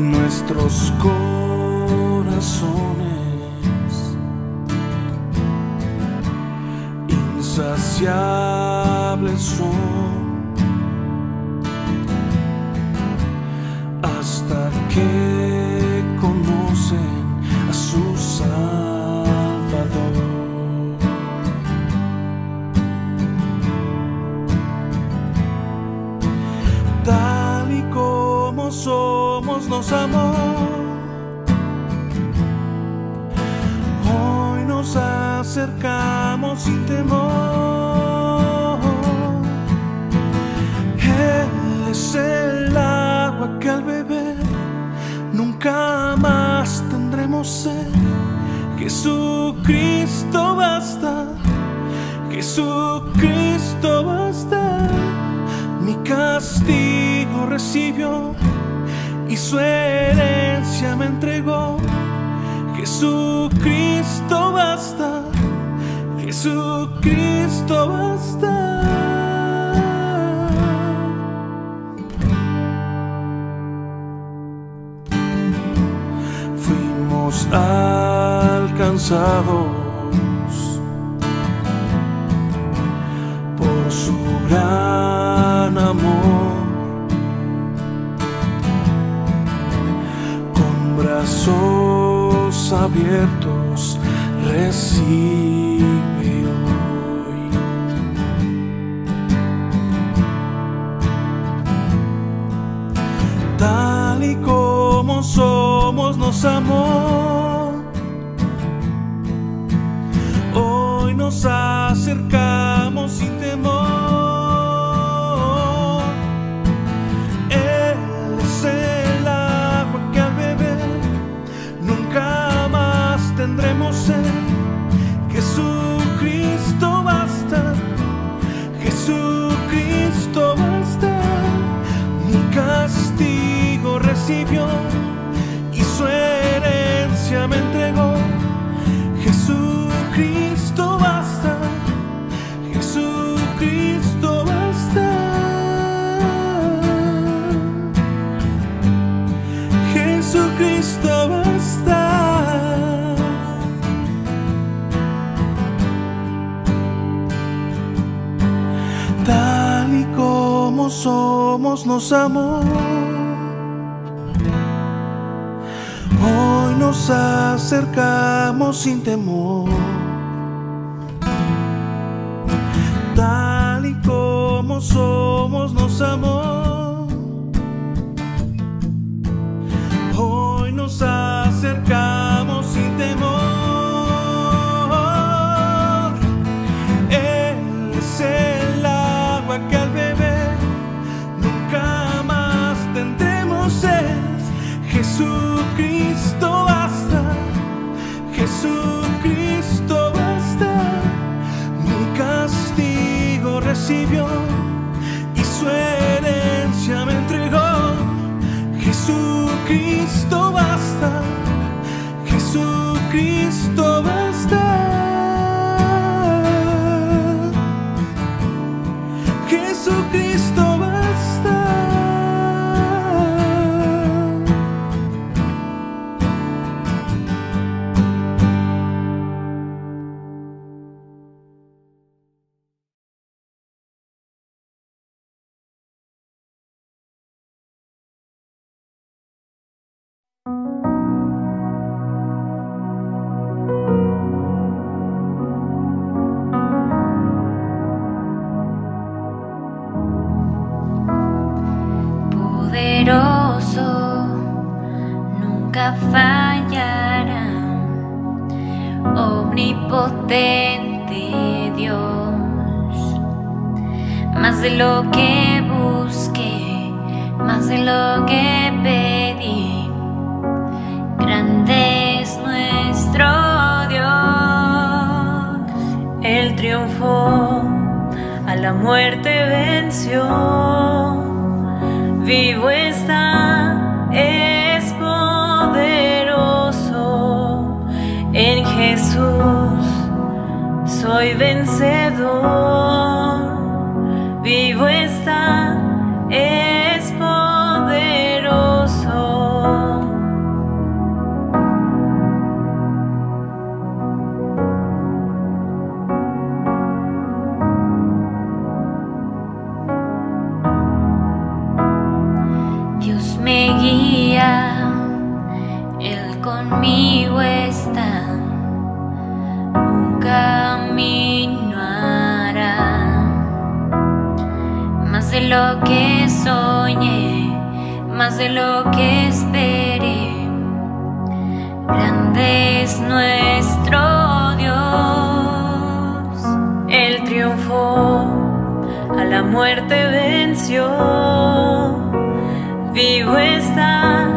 nuestros corazones insaciables son hasta que conocen a su Salvador. Tal y como somos nos amó, hoy nos acercamos sin temor. Él es el agua que al beber nunca más tendremos sed. Jesucristo basta, Jesucristo basta. Mi castigo recibió y su herencia me entregó. Jesucristo basta, Jesucristo basta. Fuimos alcanzados por su gran amor, con brazos abiertos recibe hoy. Tal y como somos nos amó, hoy nos acercamos sin temor. Él es el agua que al beber nunca más tendremos sed. Jesucristo basta, Jesucristo basta. Mi castigo recibió y su herencia me entregó. Jesucristo basta, Jesucristo basta. Jesucristo basta. Tal y como somos nos amó, hoy nos acercamos sin temor. Tal y como somos nos amó, hoy nos acercamos sin temor. Él es el agua que al beber nunca más tendremos sed. Jesucristo basta, Jesucristo basta. Mi castigo recibió y su herencia me entregó. Jesucristo basta, Jesucristo basta. Jesucristo basta. Poderoso, nunca fallará, omnipotente Dios. Más de lo que busqué, más de lo que pedí, grande es nuestro Dios. Él triunfó, a la muerte venció. Vivo está, es poderoso. En Jesús soy vencedor. Vivo está, es poderoso. conmigo está, un camino hará, más de lo que soñé, más de lo que esperé. Grande es nuestro Dios, Él triunfó, a la muerte venció, vivo está,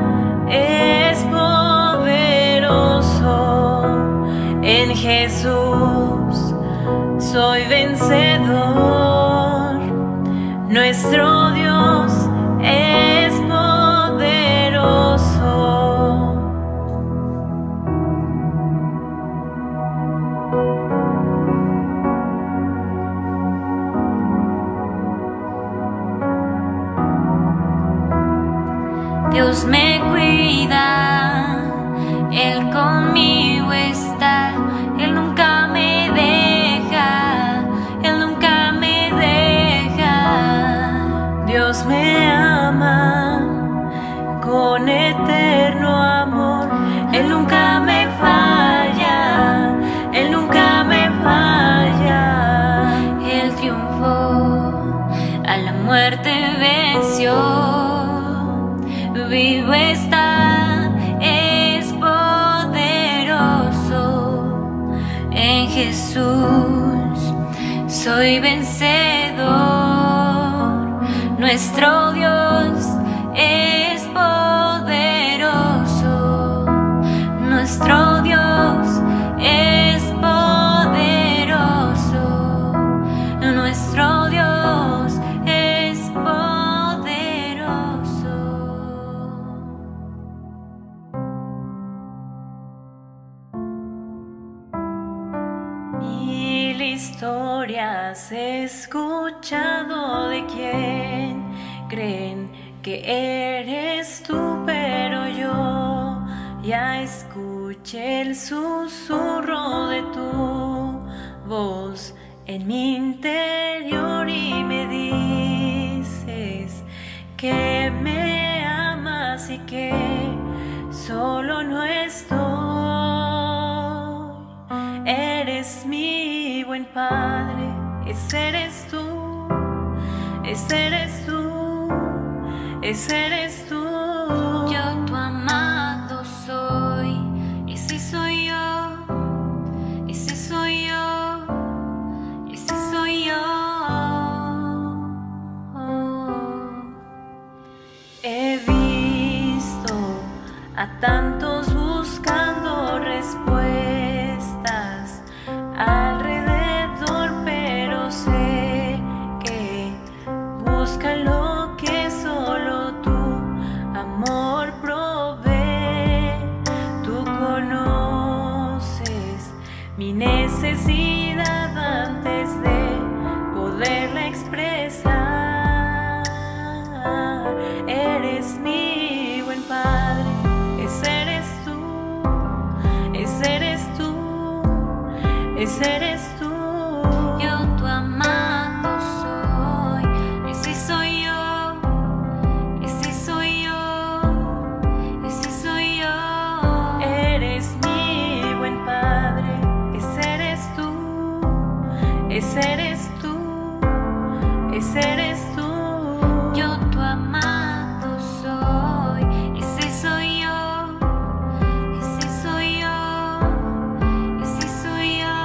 es poderoso. En Jesús soy vencedor, nuestro Dios es poderoso. Dios me cuida, Él conmigo está, Él nunca me deja, Él nunca me deja. Dios me ama con eterno amor, Él nunca me falla, Él nunca me falla. Él triunfó, a la muerte venció, vivo está, es poderoso. En Jesús soy vencedor, nuestro Dios es poderoso, nuestro Dios es poderoso, nuestro Dios es poderoso. Mil historias he escuchado de quien creen que eres tú, pero yo ya escuché el susurro de tu voz en mi interior y me dices que me amas y que solo no estoy. Eres mi buen Padre, ese eres tú, ese eres tú, ese eres tú. Yo tu amado soy, ese soy yo, ese soy yo, ese soy yo. He visto a tantos buscando respuestas alrededor, pero sé que buscan lo que solo tu amor provee. Tú conoces mi necesidad antes de poderla expresar. Eres mi buen Padre, ese eres tú, ese eres tú, ese eres tú. Yo tu amado soy, ese soy yo, ese soy yo, ese soy yo. Eres mi buen Padre, ese eres tú, ese eres tú, ese eres tú. Yo tu amado soy, ese soy yo, ese soy yo, ese soy yo.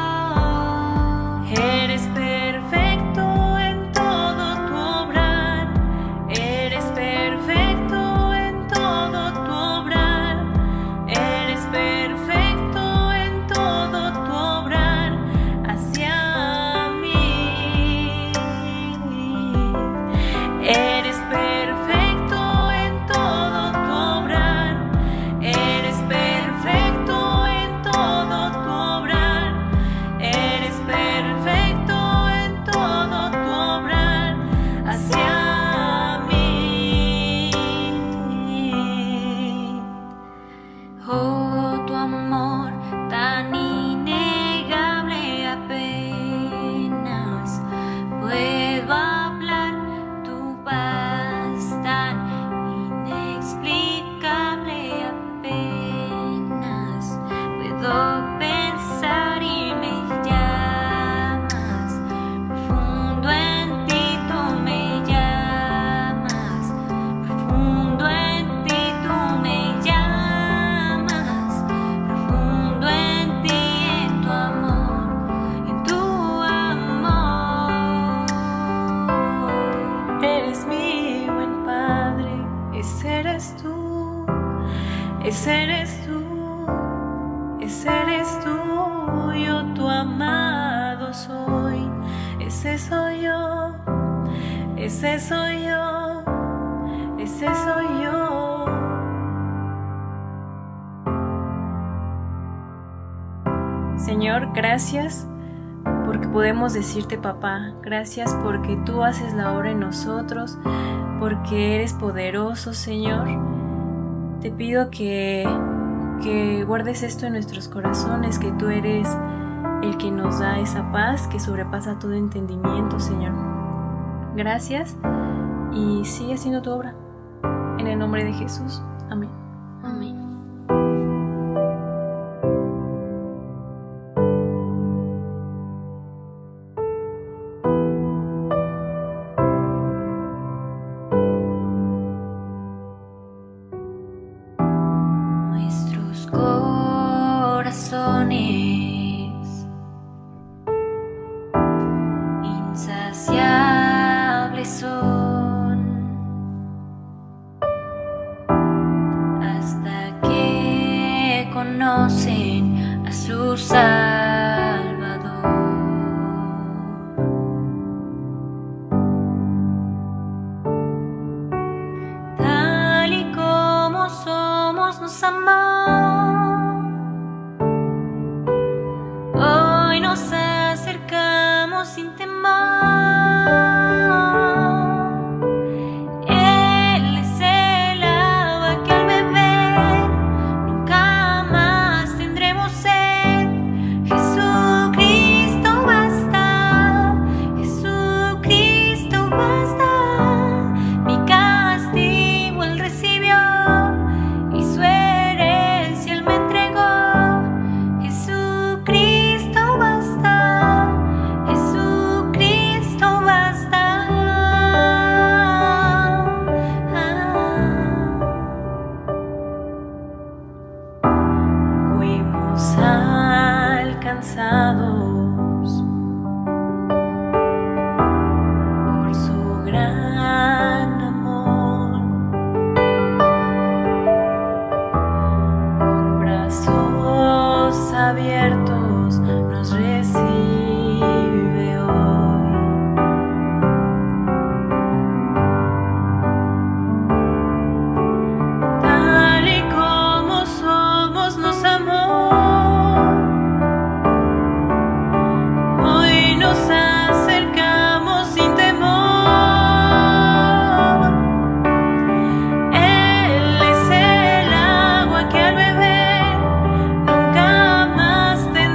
ese eres tú, yo tu amado soy, ese soy yo, ese soy yo, ese soy yo. Señor, gracias porque podemos decirte papá, gracias porque tú haces la obra en nosotros, porque eres poderoso, Señor. Te pido que guardes esto en nuestros corazones, que tú eres el que nos da esa paz que sobrepasa todo entendimiento, Señor. Gracias y sigue haciendo tu obra. En el nombre de Jesús. Amén. Amén. Nuestros corazones insaciables son hasta que conocen a su Salvador. Tal y como somos nos amó, hoy nos acercamos sin temor. Él es el agua que al beber nunca más tendremos sed. Jesucristo basta, Jesucristo basta. Mi castigo Él recibió y su herencia Él me entregó. Jesucristo basta, Jesucristo basta. Fuimos alcanzados por su gran amor, con brazos abiertos nos recibe hoy. Tal y como somos nos amó, hoy nos acercamos sin temor. Él es el agua que al beber nunca más tendremos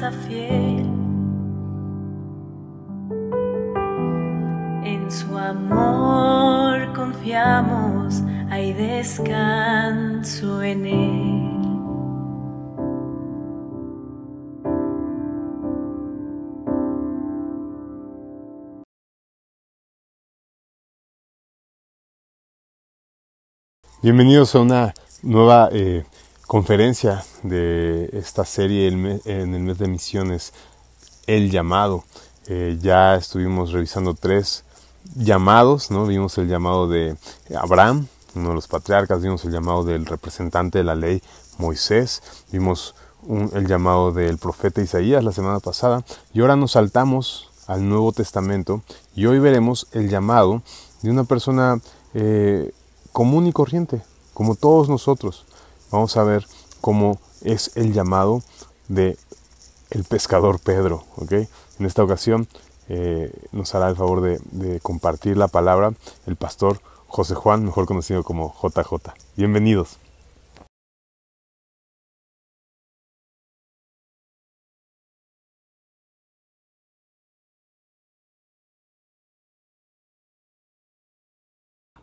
casa fiel. En su amor confiamos, hay descanso en él. Bienvenidos a una nueva conferencia de esta serie en el mes de misiones, El Llamado. Ya estuvimos revisando 3 llamados, ¿no? Vimos el llamado de Abraham, uno de los patriarcas, vimos el llamado del representante de la ley, Moisés, vimos el llamado del profeta Isaías la semana pasada, y ahora nos saltamos al Nuevo Testamento y hoy veremos el llamado de una persona común y corriente, como todos nosotros. Vamos a ver cómo es el llamado de el pescador Pedro, ¿ok? En esta ocasión nos hará el favor de compartir la palabra el pastor José Juan, mejor conocido como JJ. Bienvenidos.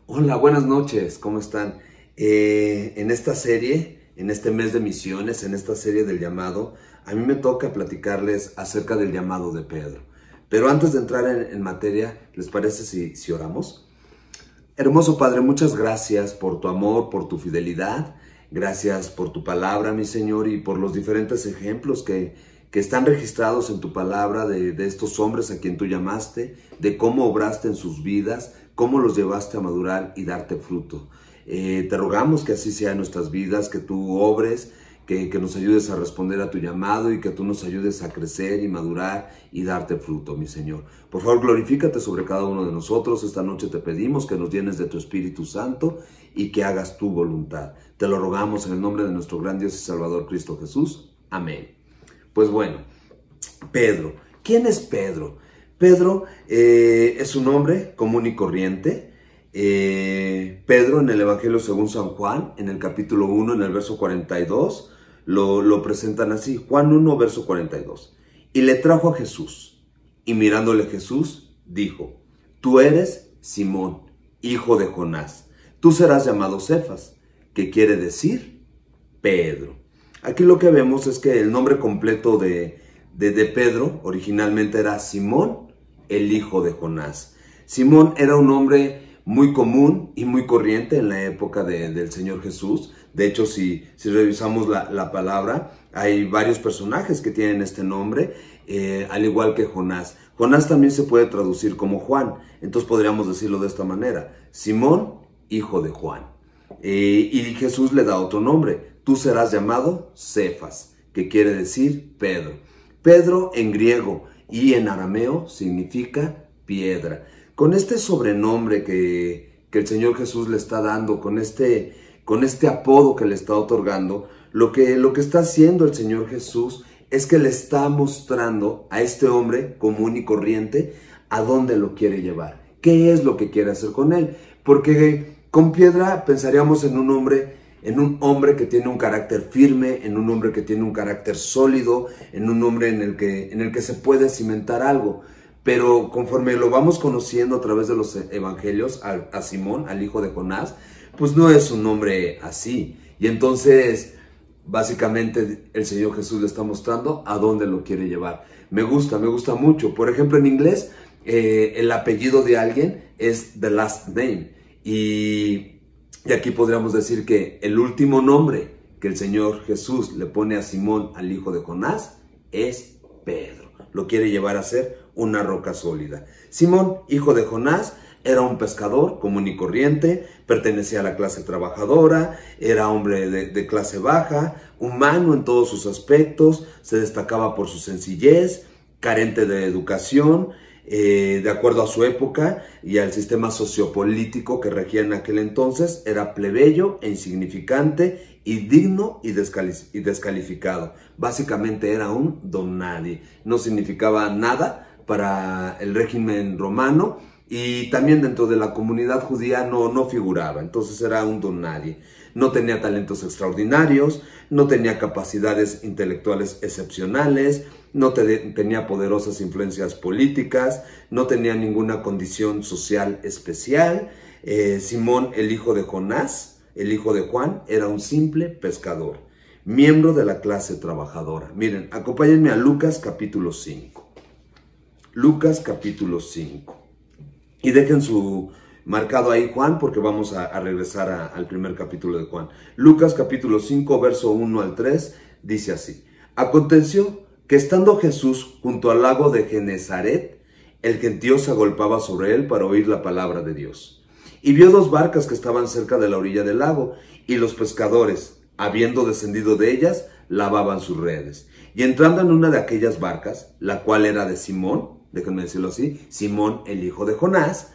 Hola, buenas noches, ¿cómo están? En esta serie, en este mes de misiones, en esta serie del llamado, a mí me toca platicarles acerca del llamado de Pedro. Pero antes de entrar en materia, ¿les parece si oramos? Hermoso Padre, muchas gracias por tu amor, por tu fidelidad. Gracias por tu palabra, mi Señor, y por los diferentes ejemplos que están registrados en tu palabra de estos hombres a quien tú llamaste, de cómo obraste en sus vidas, cómo los llevaste a madurar y darte fruto. Te rogamos que así sea en nuestras vidas, que tú obres, que nos ayudes a responder a tu llamado y que tú nos ayudes a crecer y madurar y darte fruto, mi Señor. Por favor, glorifícate sobre cada uno de nosotros. Esta noche te pedimos que nos llenes de tu Espíritu Santo y que hagas tu voluntad. Te lo rogamos en el nombre de nuestro gran Dios y Salvador Cristo Jesús. Amén. Pues bueno, Pedro. ¿Quién es Pedro? Pedro es un hombre común y corriente. Pedro en el Evangelio según San Juan, en el capítulo 1, en el verso 42, lo presentan así. Juan 1, verso 42. Y le trajo a Jesús, y mirándole Jesús, dijo: Tú eres Simón, hijo de Jonás. Tú serás llamado Cefas, que quiere decir Pedro. Aquí lo que vemos es que el nombre completo de Pedro originalmente era Simón, el hijo de Jonás. Simón era un hombre muy común y muy corriente en la época del Señor Jesús. De hecho, si revisamos la palabra, hay varios personajes que tienen este nombre, al igual que Jonás. Jonás también se puede traducir como Juan, entonces podríamos decirlo de esta manera: Simón, hijo de Juan. Y Jesús le da otro nombre: tú serás llamado Cefas, que quiere decir Pedro. Pedro en griego y en arameo significa piedra. Con este sobrenombre que el Señor Jesús le está dando, con este apodo que le está otorgando, lo que está haciendo el Señor Jesús es que le está mostrando a este hombre común y corriente a dónde lo quiere llevar, qué es lo que quiere hacer con él. Porque con piedra pensaríamos en un hombre que tiene un carácter firme, en un hombre que tiene un carácter sólido, en un hombre en el que se puede cimentar algo. Pero conforme lo vamos conociendo a través de los evangelios, a Simón, al hijo de Jonás, pues no es un hombre así. Y entonces, básicamente, el Señor Jesús le está mostrando a dónde lo quiere llevar. Me gusta mucho. Por ejemplo, en inglés, el apellido de alguien es the last name. Y aquí podríamos decir que el último nombre que el Señor Jesús le pone a Simón, al hijo de Jonás, es Pedro. Lo quiere llevar a ser una roca sólida. Simón, hijo de Jonás, era un pescador común y corriente, pertenecía a la clase trabajadora, era hombre de clase baja, humano en todos sus aspectos, se destacaba por su sencillez, carente de educación, de acuerdo a su época y al sistema sociopolítico que regía en aquel entonces, era plebeyo e insignificante, indigno y descalificado. Básicamente era un don nadie, no significaba nada para el régimen romano y también dentro de la comunidad judía no figuraba, entonces era un don nadie. No tenía talentos extraordinarios, no tenía capacidades intelectuales excepcionales, no tenía poderosas influencias políticas, no tenía ninguna condición social especial. Simón, el hijo de Jonás, el hijo de Juan, era un simple pescador, miembro de la clase trabajadora. Miren, acompáñenme a Lucas capítulo 5. Lucas capítulo 5. Y dejen su marcado ahí Juan, porque vamos a regresar al primer capítulo de Juan. Lucas capítulo 5, verso 1 al 3, dice así. Aconteció que estando Jesús junto al lago de Genezaret, el gentío se agolpaba sobre él para oír la palabra de Dios. Y vio dos barcas que estaban cerca de la orilla del lago, y los pescadores, habiendo descendido de ellas, lavaban sus redes. Y entrando en una de aquellas barcas, la cual era de Simón, déjenme decirlo así, Simón el hijo de Jonás,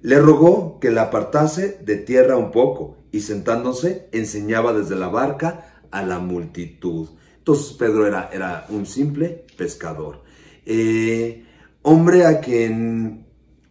le rogó que la apartase de tierra un poco, y sentándose enseñaba desde la barca a la multitud. Entonces Pedro era un simple pescador. Hombre a quien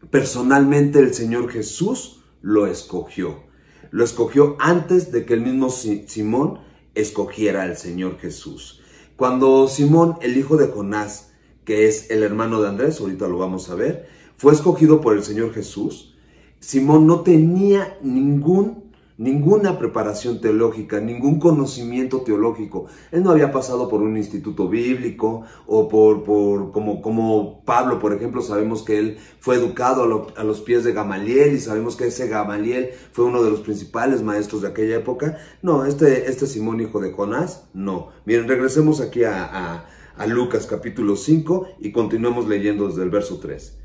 personalmente el Señor Jesús lo escogió. Lo escogió antes de que el mismo Simón escogiera al Señor Jesús. Cuando Simón, el hijo de Jonás, que es el hermano de Andrés, ahorita lo vamos a ver, fue escogido por el Señor Jesús, Simón no tenía ninguna preparación teológica, ningún conocimiento teológico. Él no había pasado por un instituto bíblico o como Pablo, por ejemplo, sabemos que él fue educado a los pies de Gamaliel y sabemos que ese Gamaliel fue uno de los principales maestros de aquella época. No, este Simón, hijo de Jonás, no. Miren, regresemos aquí a Lucas capítulo 5 y continuemos leyendo desde el verso 3.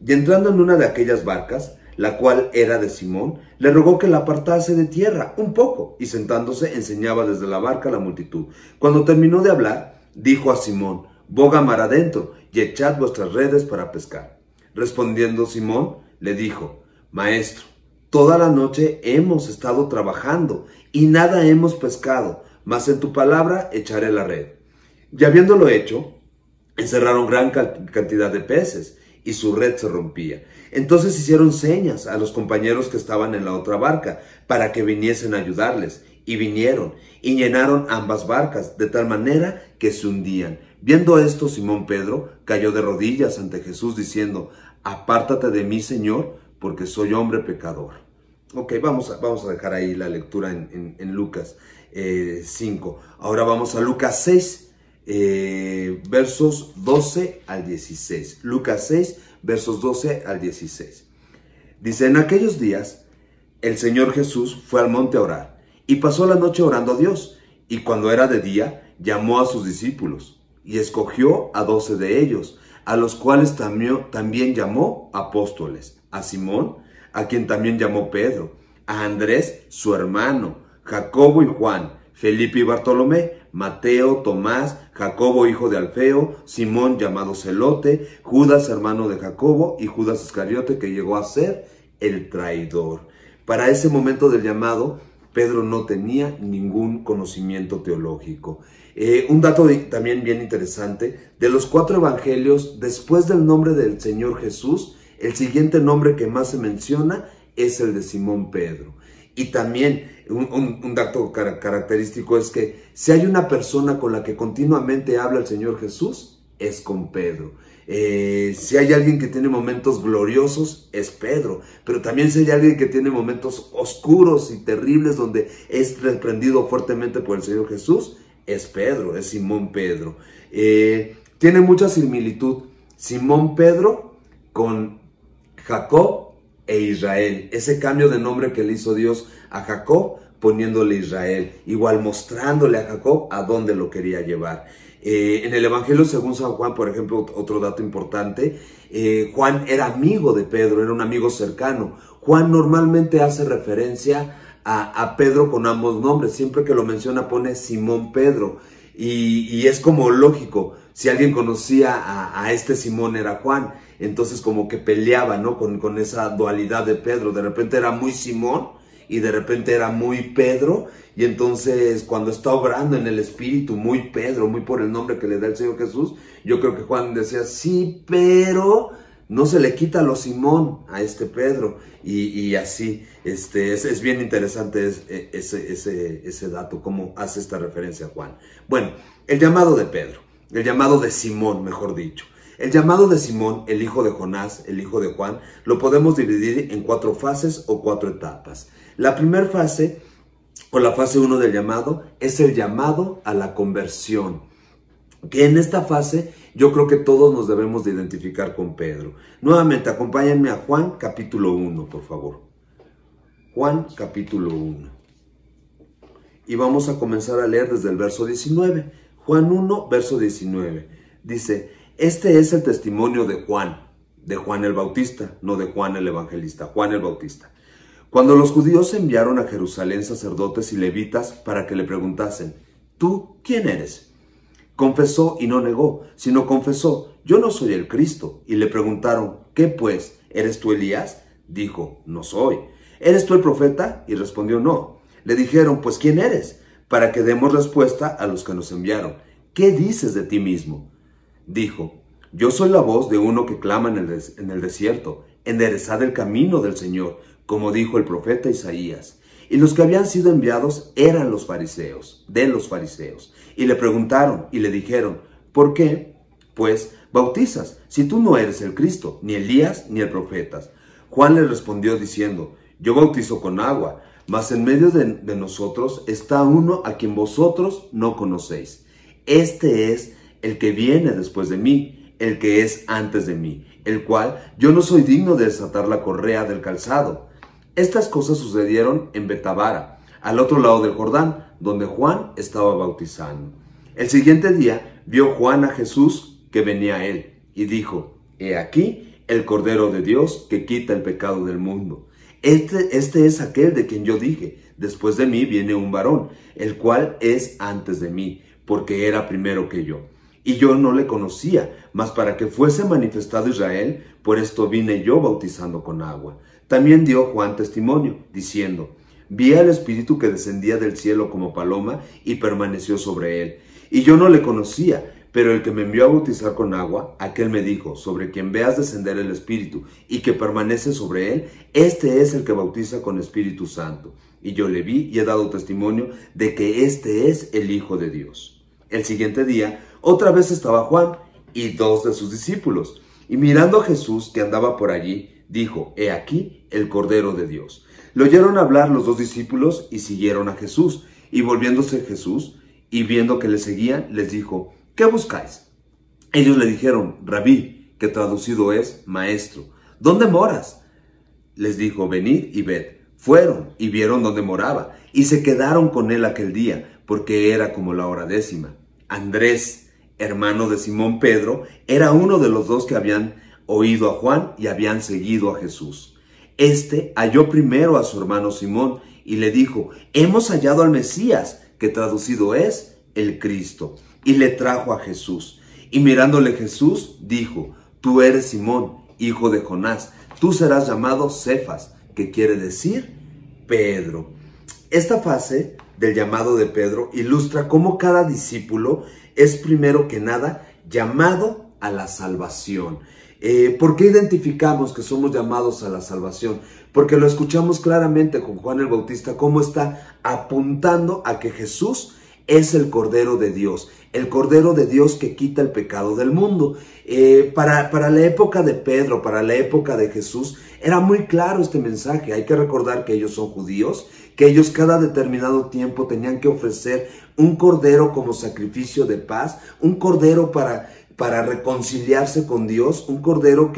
Y entrando en una de aquellas barcas, la cual era de Simón, le rogó que la apartase de tierra un poco, y sentándose enseñaba desde la barca a la multitud. Cuando terminó de hablar, dijo a Simón, boga mar adentro, y echad vuestras redes para pescar. Respondiendo Simón, le dijo, Maestro, toda la noche hemos estado trabajando, y nada hemos pescado, mas en tu palabra echaré la red. Y habiéndolo hecho, encerraron gran cantidad de peces, y su red se rompía. Entonces hicieron señas a los compañeros que estaban en la otra barca para que viniesen a ayudarles. Y vinieron y llenaron ambas barcas de tal manera que se hundían. Viendo esto, Simón Pedro cayó de rodillas ante Jesús diciendo, apártate de mí, Señor, porque soy hombre pecador. Ok, vamos a dejar ahí la lectura en Lucas 5. Ahora vamos a Lucas 6. Versos 12 al 16. Lucas 6, versos 12 al 16. Dice, en aquellos días, el Señor Jesús fue al monte a orar, y pasó la noche orando a Dios, y cuando era de día, llamó a sus discípulos, y escogió a 12 de ellos, a los cuales también llamó apóstoles, a Simón, a quien también llamó Pedro, a Andrés, su hermano, Jacobo y Juan, Felipe y Bartolomé, Mateo, Tomás, Jacobo hijo de Alfeo, Simón llamado Celote, Judas hermano de Jacobo y Judas Iscariote que llegó a ser el traidor. Para ese momento del llamado, Pedro no tenía ningún conocimiento teológico. Un dato también bien interesante, de los 4 evangelios, después del nombre del Señor Jesús, el siguiente nombre que más se menciona es el de Simón Pedro. Y también un dato característico es que si hay una persona con la que continuamente habla el Señor Jesús, es con Pedro. Si hay alguien que tiene momentos gloriosos, es Pedro. Pero también si hay alguien que tiene momentos oscuros y terribles donde es reprendido fuertemente por el Señor Jesús, es Pedro, es Simón Pedro. Tiene mucha similitud Simón Pedro con Jacob e Israel, ese cambio de nombre que le hizo Dios a Jacob, poniéndole Israel, igual mostrándole a Jacob a dónde lo quería llevar. En el Evangelio según San Juan, por ejemplo, otro dato importante, Juan era amigo de Pedro, era un amigo cercano. Juan normalmente hace referencia a Pedro con ambos nombres, siempre que lo menciona pone Simón Pedro, y es como lógico, si alguien conocía a este Simón era Juan, entonces como que peleaba, ¿no? Con esa dualidad de Pedro, de repente era muy Simón y de repente era muy Pedro, y entonces cuando está obrando en el Espíritu, muy Pedro, muy por el nombre que le da el Señor Jesús, yo creo que Juan decía, sí, pero no se le quita lo Simón a este Pedro, y así, es bien interesante ese dato, cómo hace esta referencia a Juan. Bueno, el llamado de Pedro, el llamado de Simón, mejor dicho. El llamado de Simón, el hijo de Jonás, el hijo de Juan, lo podemos dividir en 4 fases o 4 etapas. La primera fase, o la fase 1 del llamado, es el llamado a la conversión. Que en esta fase yo creo que todos nos debemos de identificar con Pedro. Nuevamente, acompáñenme a Juan capítulo 1, por favor. Juan capítulo 1. Y vamos a comenzar a leer desde el verso 19. Juan 1, verso 19. Dice: este es el testimonio de Juan el Bautista, no de Juan el Evangelista, Juan el Bautista. Cuando los judíos enviaron a Jerusalén sacerdotes y levitas para que le preguntasen: ¿tú quién eres? Confesó y no negó, sino confesó: yo no soy el Cristo. Y le preguntaron: ¿qué pues? ¿Eres tú Elías? Dijo: no soy. ¿Eres tú el profeta? Y respondió: no. Le dijeron: pues ¿quién eres? Para que demos respuesta a los que nos enviaron. ¿Qué dices de ti mismo? Dijo: yo soy la voz de uno que clama en el desierto, enderezad el camino del Señor, como dijo el profeta Isaías. Y los que habían sido enviados eran los fariseos, y le preguntaron y le dijeron: ¿por qué, pues, bautizas, si tú no eres el Cristo, ni Elías, ni el profeta? Juan le respondió diciendo: yo bautizo con agua, mas en medio de nosotros está uno a quien vosotros no conocéis. Este es el que viene después de mí, el que es antes de mí, el cual yo no soy digno de desatar la correa del calzado. Estas cosas sucedieron en Betabara, al otro lado del Jordán, donde Juan estaba bautizando. El siguiente día vio Juan a Jesús que venía a él, y dijo: he aquí el Cordero de Dios que quita el pecado del mundo. Este es aquel de quien yo dije: después de mí viene un varón, el cual es antes de mí, porque era primero que yo. Y yo no le conocía, mas para que fuese manifestado Israel, por esto vine yo bautizando con agua. También dio Juan testimonio, diciendo: vi al Espíritu que descendía del cielo como paloma y permaneció sobre él. Y yo no le conocía, pero el que me envió a bautizar con agua, aquel me dijo: sobre quien veas descender el Espíritu y que permanece sobre él, este es el que bautiza con Espíritu Santo. Y yo le vi y he dado testimonio de que este es el Hijo de Dios. El siguiente día, otra vez estaba Juan y 2 de sus discípulos, y mirando a Jesús que andaba por allí, dijo: he aquí el Cordero de Dios. Le oyeron hablar los 2 discípulos y siguieron a Jesús, y volviéndose Jesús y viendo que le seguían, les dijo: ¿qué buscáis? Ellos le dijeron: Rabí, que traducido es maestro, ¿dónde moras? Les dijo: venid y ved. Fueron y vieron dónde moraba, y se quedaron con él aquel día, porque era como la hora 10. Andrés, hermano de Simón Pedro, era uno de los 2 que habían oído a Juan y habían seguido a Jesús. Este halló primero a su hermano Simón y le dijo: hemos hallado al Mesías, que traducido es el Cristo. Y le trajo a Jesús. Y mirándole Jesús, dijo: tú eres Simón, hijo de Jonás, tú serás llamado Cefas, que quiere decir Pedro. Esta fase del llamado de Pedro ilustra cómo cada discípulo es primero que nada llamado a la salvación. ¿Por qué identificamos que somos llamados a la salvación? Porque lo escuchamos claramente con Juan el Bautista, cómo está apuntando a que Jesús es el Cordero de Dios, el Cordero de Dios que quita el pecado del mundo. Para la época de Pedro, para la época de Jesús, era muy claro este mensaje. Hay que recordar que ellos son judíos, que ellos cada determinado tiempo tenían que ofrecer un cordero como sacrificio de paz, un cordero para reconciliarse con Dios, un cordero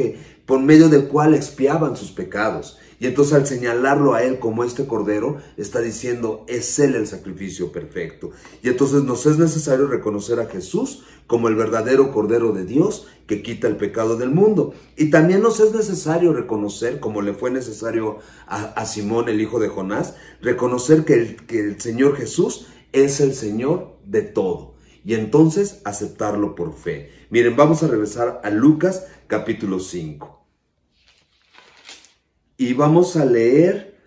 por medio del cual expiaban sus pecados. Y entonces al señalarlo a él como este cordero, está diciendo: es él el sacrificio perfecto. Y entonces nos es necesario reconocer a Jesús como el verdadero Cordero de Dios que quita el pecado del mundo. Y también nos es necesario reconocer, como le fue necesario a Simón, el hijo de Jonás, reconocer que el Señor Jesús es el Señor de todo. Y entonces aceptarlo por fe. Miren, vamos a regresar a Lucas capítulo 5. Y vamos a leer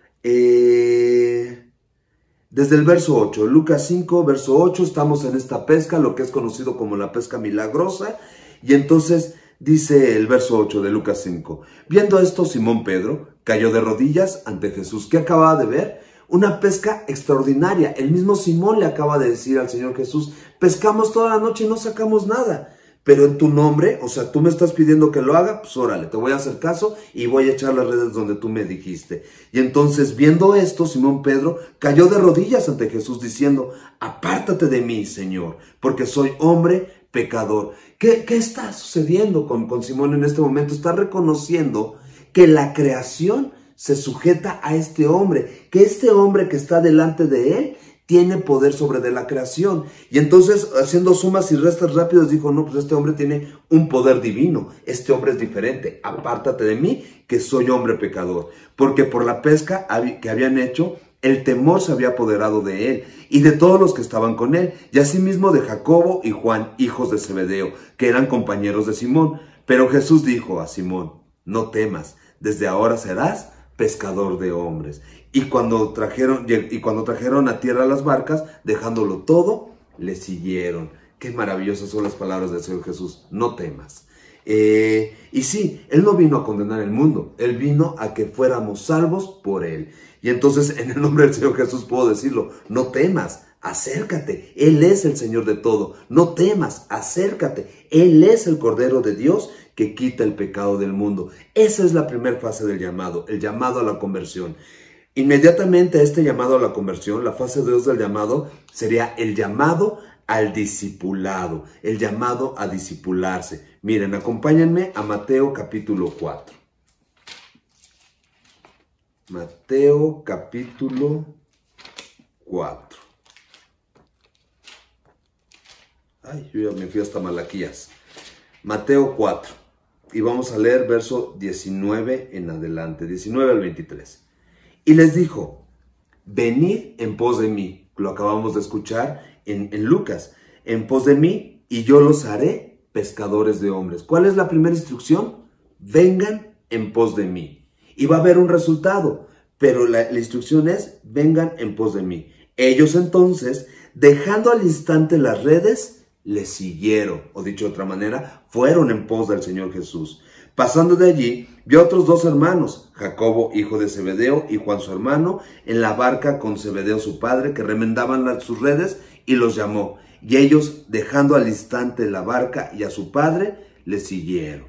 desde el verso 8. Lucas 5, verso 8. Estamos en esta pesca, lo que es conocido como la pesca milagrosa. Y entonces Dice el verso 8 de Lucas 5. Viendo esto, Simón Pedro cayó de rodillas ante Jesús. ¿Qué acababa de ver? Una pesca extraordinaria. El mismo Simón le acaba de decir al Señor Jesús, pescamos toda la noche y no sacamos nada. Pero en tu nombre, o sea, tú me estás pidiendo que lo haga, pues órale, te voy a hacer caso y voy a echar las redes donde tú me dijiste. Y entonces, viendo esto, Simón Pedro cayó de rodillas ante Jesús diciendo, apártate de mí, Señor, porque soy hombre pecador. ¿Qué está sucediendo con Simón en este momento? Está reconociendo que la creación se sujeta a este hombre, que este hombre que está delante de él tiene poder sobre de la creación. Y entonces, haciendo sumas y restas rápidas, dijo, no, pues este hombre tiene un poder divino, este hombre es diferente, apártate de mí, que soy hombre pecador. Porque por la pesca que habían hecho, el temor se había apoderado de él y de todos los que estaban con él, y asimismo de Jacobo y Juan, hijos de Zebedeo, que eran compañeros de Simón. Pero Jesús dijo a Simón, no temas, desde ahora serás pescador de hombres. Y cuando trajeron a tierra las barcas, dejándolo todo, le siguieron. Qué maravillosas son las palabras del Señor Jesús. No temas. Y sí, Él no vino a condenar el mundo. Él vino a que fuéramos salvos por Él. Y entonces, en el nombre del Señor Jesús puedo decirlo. No temas, acércate. Él es el Señor de todo. No temas, acércate. Él es el Cordero de Dios que quita el pecado del mundo. Esa es la primera fase del llamado, el llamado a la conversión. Inmediatamente a este llamado a la conversión, la fase 2 del llamado sería el llamado al discipulado, el llamado a discipularse. Miren, acompáñenme a Mateo capítulo 4. Mateo capítulo 4. Ay, yo ya me fui hasta Malaquías. Mateo 4. Y vamos a leer verso 19 en adelante, 19 al 23. Y les dijo, venid en pos de mí. Lo acabamos de escuchar en Lucas. En pos de mí, y yo los haré pescadores de hombres. ¿Cuál es la primera instrucción? Vengan en pos de mí. Y va a haber un resultado, pero la instrucción es, vengan en pos de mí. Ellos entonces, dejando al instante las redes, le siguieron, o dicho de otra manera, fueron en pos del Señor Jesús. Pasando de allí, vio a otros dos hermanos, Jacobo, hijo de Zebedeo, y Juan su hermano, en la barca con Zebedeo su padre, que remendaban sus redes, y los llamó. Y ellos, dejando al instante la barca y a su padre, le siguieron.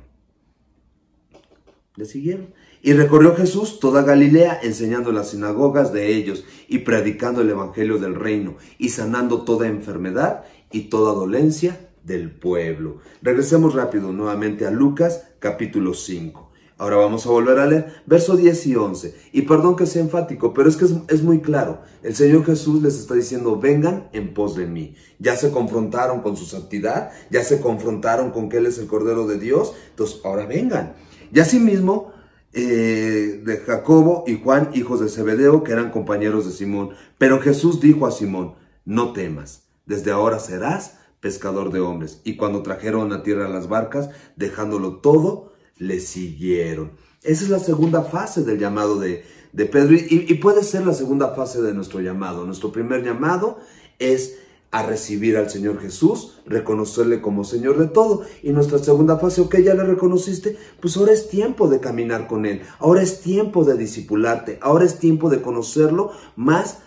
Le siguieron. Y recorrió Jesús toda Galilea, enseñando en las sinagogas de ellos, y predicando el evangelio del reino, y sanando toda enfermedad y toda dolencia del pueblo. Regresemos rápido nuevamente a Lucas capítulo 5. Ahora vamos a volver a leer verso 10 y 11. Y perdón que sea enfático, pero es que es muy claro. El Señor Jesús les está diciendo, vengan en pos de mí. Ya se confrontaron con su santidad, ya se confrontaron con que Él es el Cordero de Dios. Entonces, ahora vengan. Y asimismo, de Jacobo y Juan, hijos de Zebedeo, que eran compañeros de Simón. Pero Jesús dijo a Simón, no temas, desde ahora serás pescador de hombres. Y cuando trajeron a tierra las barcas, dejándolo todo, le siguieron. Esa es la segunda fase del llamado de Pedro, y puede ser la segunda fase de nuestro llamado. Nuestro primer llamado es a recibir al Señor Jesús, reconocerle como Señor de todo. Y nuestra segunda fase, ok, ya le reconociste, pues ahora es tiempo de caminar con Él, ahora es tiempo de discipularte, ahora es tiempo de conocerlo más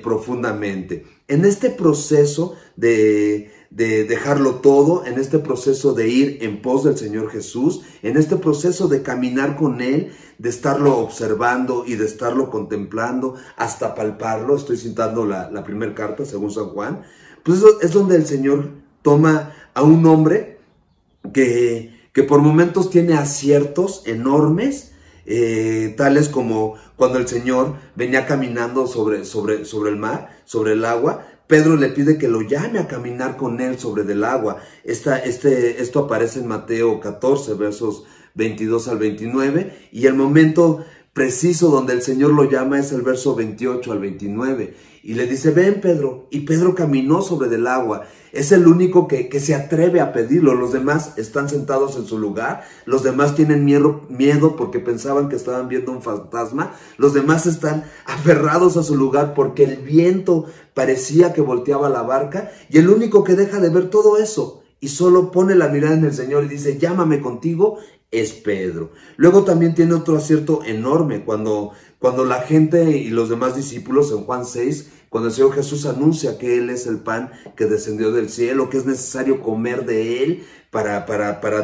profundamente. En este proceso de dejarlo todo, en este proceso de ir en pos del Señor Jesús, en este proceso de caminar con Él, de estarlo observando y de estarlo contemplando hasta palparlo, estoy citando la primera carta según San Juan, pues eso es donde el Señor toma a un hombre que por momentos tiene aciertos enormes, tales como cuando el Señor venía caminando sobre el mar, sobre el agua. Pedro le pide que lo llame a caminar con él sobre del agua. Esto aparece en Mateo 14, versos 22 al 29, y el momento preciso donde el Señor lo llama es el verso 28 al 29, y le dice, ven Pedro, y Pedro caminó sobre del agua. Es el único que se atreve a pedirlo. Los demás están sentados en su lugar, los demás tienen miedo porque pensaban que estaban viendo un fantasma, los demás están aferrados a su lugar porque el viento parecía que volteaba la barca, y el único que deja de ver todo eso y solo pone la mirada en el Señor y dice, llámame contigo, es Pedro. Luego también tiene otro acierto enorme cuando la gente y los demás discípulos en Juan 6, cuando el Señor Jesús anuncia que Él es el pan que descendió del cielo, que es necesario comer de Él para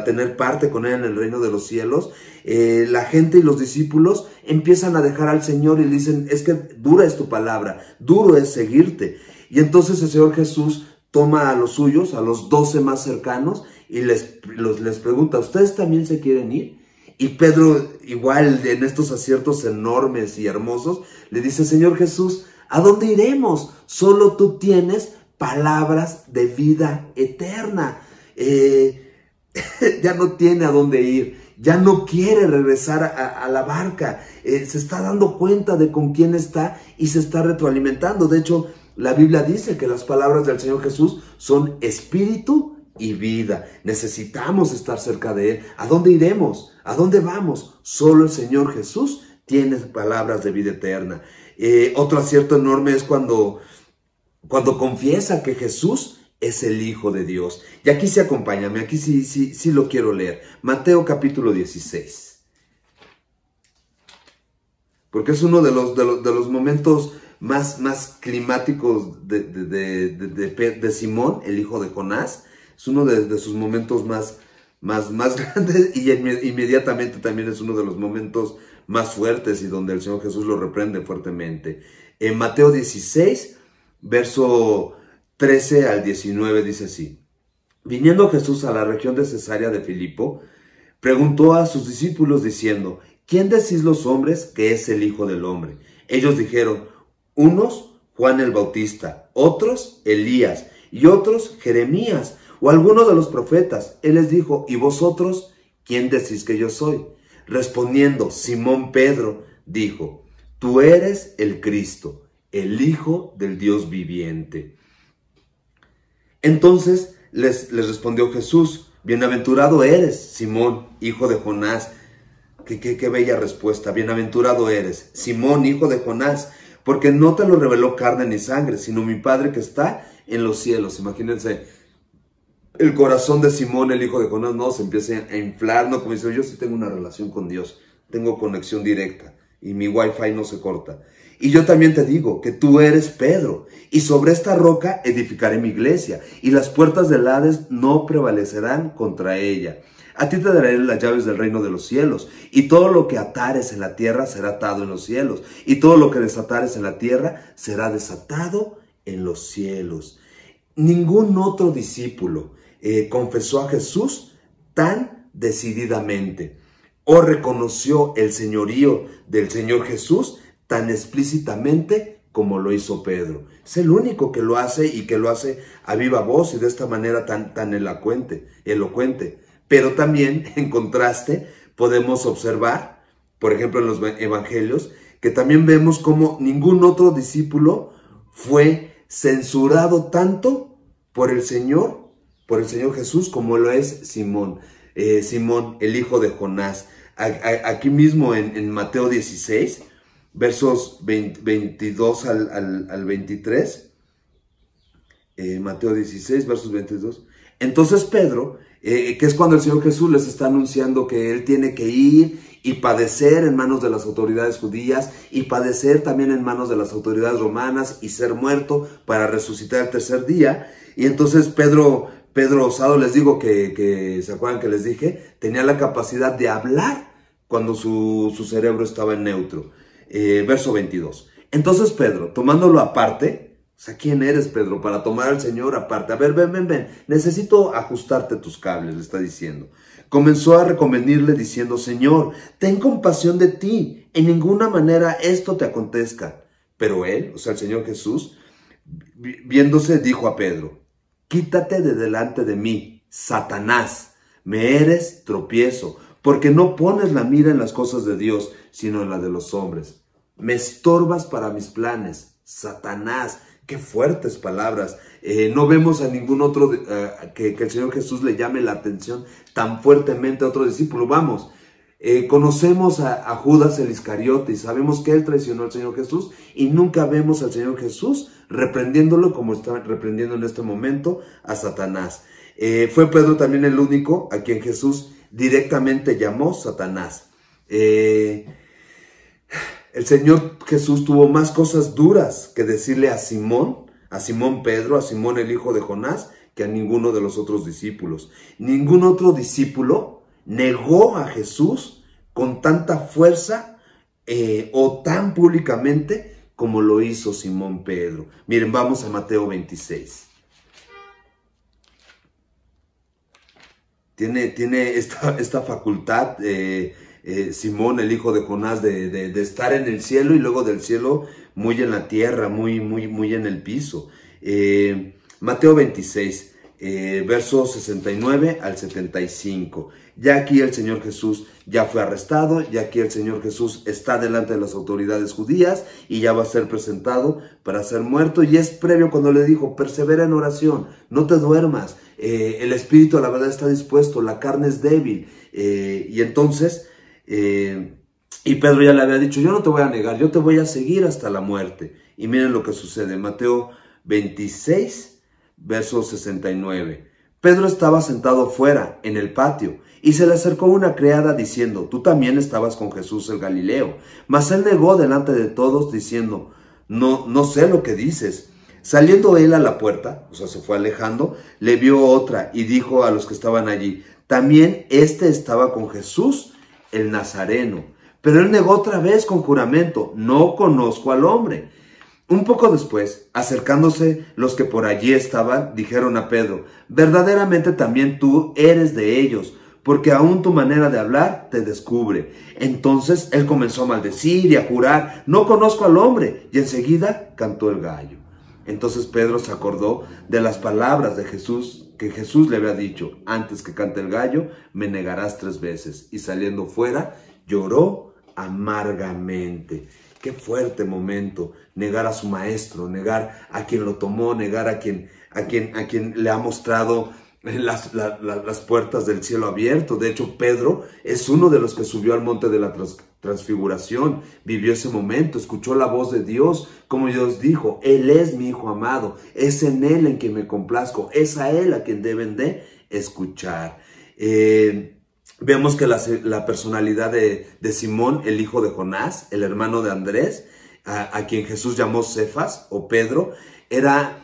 tener parte con Él en el reino de los cielos, la gente y los discípulos empiezan a dejar al Señor y le dicen, es que dura es tu palabra, duro es seguirte. Y entonces el Señor Jesús toma a los suyos, a los 12 más cercanos, y les pregunta, ¿ustedes también se quieren ir? Y Pedro, igual en estos aciertos enormes y hermosos, le dice, Señor Jesús, ¿a dónde iremos? Solo tú tienes palabras de vida eterna. Ya no tiene a dónde ir, ya no quiere regresar a la barca, se está dando cuenta de con quién está y se está retroalimentando. De hecho, la Biblia dice que las palabras del Señor Jesús son espíritu y vida. Necesitamos estar cerca de Él. ¿A dónde iremos? ¿A dónde vamos? Solo el Señor Jesús tiene palabras de vida eterna. Otro acierto enorme es cuando confiesa que Jesús es el Hijo de Dios. Y aquí sí acompáñame, aquí sí lo quiero leer. Mateo capítulo 16. Porque es uno de los momentos más climáticos de Simón, el hijo de Jonás. Es uno de sus momentos más grandes y inmediatamente también es uno de los momentos más fuertes y donde el Señor Jesús lo reprende fuertemente. En Mateo 16, verso 13 al 19 dice así. Viniendo Jesús a la región de Cesarea de Filipo, preguntó a sus discípulos diciendo, ¿quién decís los hombres que es el Hijo del Hombre? Ellos dijeron, unos Juan el Bautista, otros Elías y otros Jeremías o alguno de los profetas. Él les dijo, ¿y vosotros quién decís que yo soy? Respondiendo Simón Pedro dijo, tú eres el Cristo, el Hijo del Dios viviente. Entonces les respondió Jesús, bienaventurado eres, Simón, hijo de Jonás. Qué bella respuesta, bienaventurado eres, Simón, hijo de Jonás, porque no te lo reveló carne ni sangre, sino mi Padre que está en los cielos. Imagínense, el corazón de Simón, el hijo de Jonás, no, se empieza a inflar, no, como dice, yo sí tengo una relación con Dios, tengo conexión directa y mi wifi no se corta. Y yo también te digo que tú eres Pedro, y sobre esta roca edificaré mi iglesia, y las puertas del Hades no prevalecerán contra ella. A ti te daré las llaves del reino de los cielos, y todo lo que atares en la tierra será atado en los cielos, y todo lo que desatares en la tierra será desatado en los cielos. Ningún otro discípulo confesó a Jesús tan decididamente, o reconoció el señorío del Señor Jesús tan explícitamente como lo hizo Pedro. Es el único que lo hace y que lo hace a viva voz y de esta manera tan elocuente. Pero también, en contraste, podemos observar, por ejemplo, en los evangelios, que también vemos como ningún otro discípulo fue censurado tanto por el Señor Jesús como lo es Simón, el hijo de Jonás. Aquí mismo en Mateo 16, versos 22 al 23, Mateo 16, versos 22. Entonces Pedro, que es cuando el Señor Jesús les está anunciando que Él tiene que ir y padecer en manos de las autoridades judías y padecer también en manos de las autoridades romanas y ser muerto para resucitar el tercer día. Y entonces Pedro osado, les digo que ¿se acuerdan que les dije? Tenía la capacidad de hablar cuando su cerebro estaba en neutro. Verso 22. Entonces Pedro, tomándolo aparte, o sea, ¿quién eres, Pedro, para tomar al Señor aparte? A ver, ven, necesito ajustarte tus cables, le está diciendo. Comenzó a reconvenirle diciendo, Señor, ten compasión de ti, en ninguna manera esto te acontezca. Pero él, o sea, el Señor Jesús, viéndose, dijo a Pedro, quítate de delante de mí, Satanás, me eres tropiezo, porque no pones la mira en las cosas de Dios, sino en la de los hombres. Me estorbas para mis planes, Satanás. Qué fuertes palabras. No vemos a ningún otro que el Señor Jesús le llame la atención tan fuertemente a otro discípulo. Vamos, conocemos a Judas el Iscariote y sabemos que él traicionó al Señor Jesús y nunca vemos al Señor Jesús reprendiéndolo como está reprendiendo en este momento a Satanás. Fue Pedro también el único a quien Jesús directamente llamó Satanás. El Señor Jesús tuvo más cosas duras que decirle a Simón Pedro, a Simón el hijo de Jonás, que a ninguno de los otros discípulos. Ningún otro discípulo negó a Jesús con tanta fuerza o tan públicamente como lo hizo Simón Pedro. Miren, vamos a Mateo 26. Tiene esta facultad, Simón, el hijo de Jonás, de estar en el cielo y luego del cielo muy en la tierra, muy en el piso. Mateo 26, versos 69 al 75. Ya aquí el Señor Jesús ya fue arrestado, ya aquí el Señor Jesús está delante de las autoridades judías y ya va a ser presentado para ser muerto. Y es previo cuando le dijo, persevera en oración, no te duermas, el espíritu a la verdad está dispuesto, la carne es débil. Y entonces, y Pedro ya le había dicho, yo no te voy a negar, yo te voy a seguir hasta la muerte. Y miren lo que sucede, Mateo 26, verso 69. Pedro estaba sentado fuera, en el patio, y se le acercó una criada diciendo, tú también estabas con Jesús el Galileo. Mas él negó delante de todos diciendo, no sé lo que dices. Saliendo él a la puerta, o sea, se fue alejando, le vio otra y dijo a los que estaban allí, también este estaba con Jesús el Nazareno. Pero él negó otra vez con juramento, no conozco al hombre. Un poco después, acercándose los que por allí estaban, dijeron a Pedro, verdaderamente también tú eres de ellos, porque aún tu manera de hablar te descubre. Entonces él comenzó a maldecir y a jurar, no conozco al hombre, y enseguida cantó el gallo. Entonces Pedro se acordó de las palabras de Jesús, que Jesús le había dicho, antes que cante el gallo, me negarás 3 veces. Y saliendo fuera, lloró amargamente. Qué fuerte momento, negar a su maestro, negar a quien lo tomó, negar a quien le ha mostrado las puertas del cielo abierto. De hecho, Pedro es uno de los que subió al monte de la transfiguración, vivió ese momento, escuchó la voz de Dios, como Dios dijo, Él es mi Hijo amado, es en Él en quien me complazco, es a Él a quien deben de escuchar. Vemos que la personalidad de Simón, el hijo de Jonás, el hermano de Andrés, a quien Jesús llamó Cefas o Pedro, era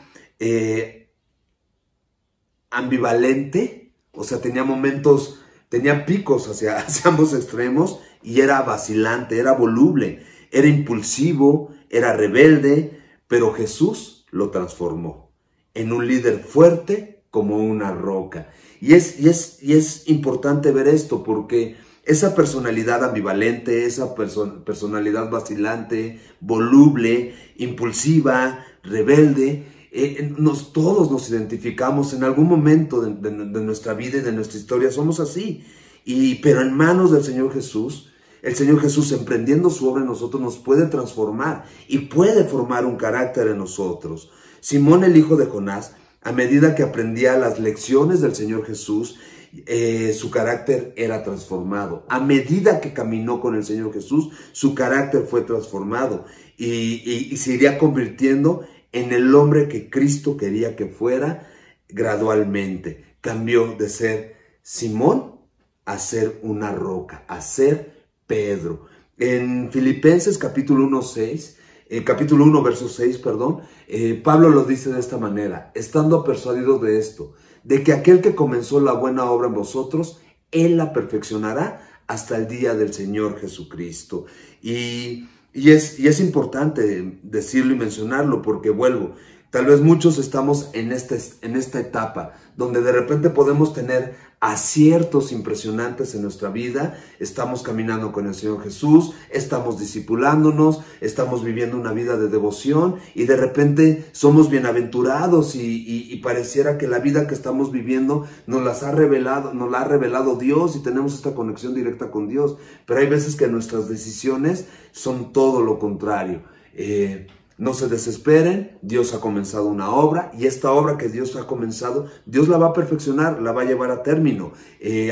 ambivalente, o sea, tenía picos hacia ambos extremos y era vacilante, era voluble, era impulsivo, era rebelde, pero Jesús lo transformó en un líder fuerte como una roca. Y es importante ver esto porque esa personalidad ambivalente, esa personalidad vacilante, voluble, impulsiva, rebelde, todos nos identificamos en algún momento de nuestra vida y de nuestra historia, somos así. Pero en manos del Señor Jesús, el Señor Jesús emprendiendo su obra en nosotros nos puede transformar y puede formar un carácter en nosotros. Simón, el hijo de Jonás, a medida que aprendía las lecciones del Señor Jesús, su carácter era transformado. A medida que caminó con el Señor Jesús, su carácter fue transformado y se iría convirtiendo en el hombre que Cristo quería que fuera gradualmente. Cambió de ser Simón a ser una roca, a ser Pedro. En Filipenses capítulo 1, verso 6, Pablo lo dice de esta manera, estando persuadido de esto, de que aquel que comenzó la buena obra en vosotros, Él la perfeccionará hasta el día del Señor Jesucristo. Y es importante decirlo y mencionarlo porque vuelvo, tal vez muchos estamos en esta etapa donde de repente podemos tener aciertos impresionantes en nuestra vida, estamos caminando con el Señor Jesús, estamos discipulándonos, estamos viviendo una vida de devoción y de repente somos bienaventurados y pareciera que la vida que estamos viviendo nos la ha revelado Dios y tenemos esta conexión directa con Dios, pero hay veces que nuestras decisiones son todo lo contrario. No se desesperen, Dios ha comenzado una obra y esta obra que Dios ha comenzado, Dios la va a perfeccionar, la va a llevar a término.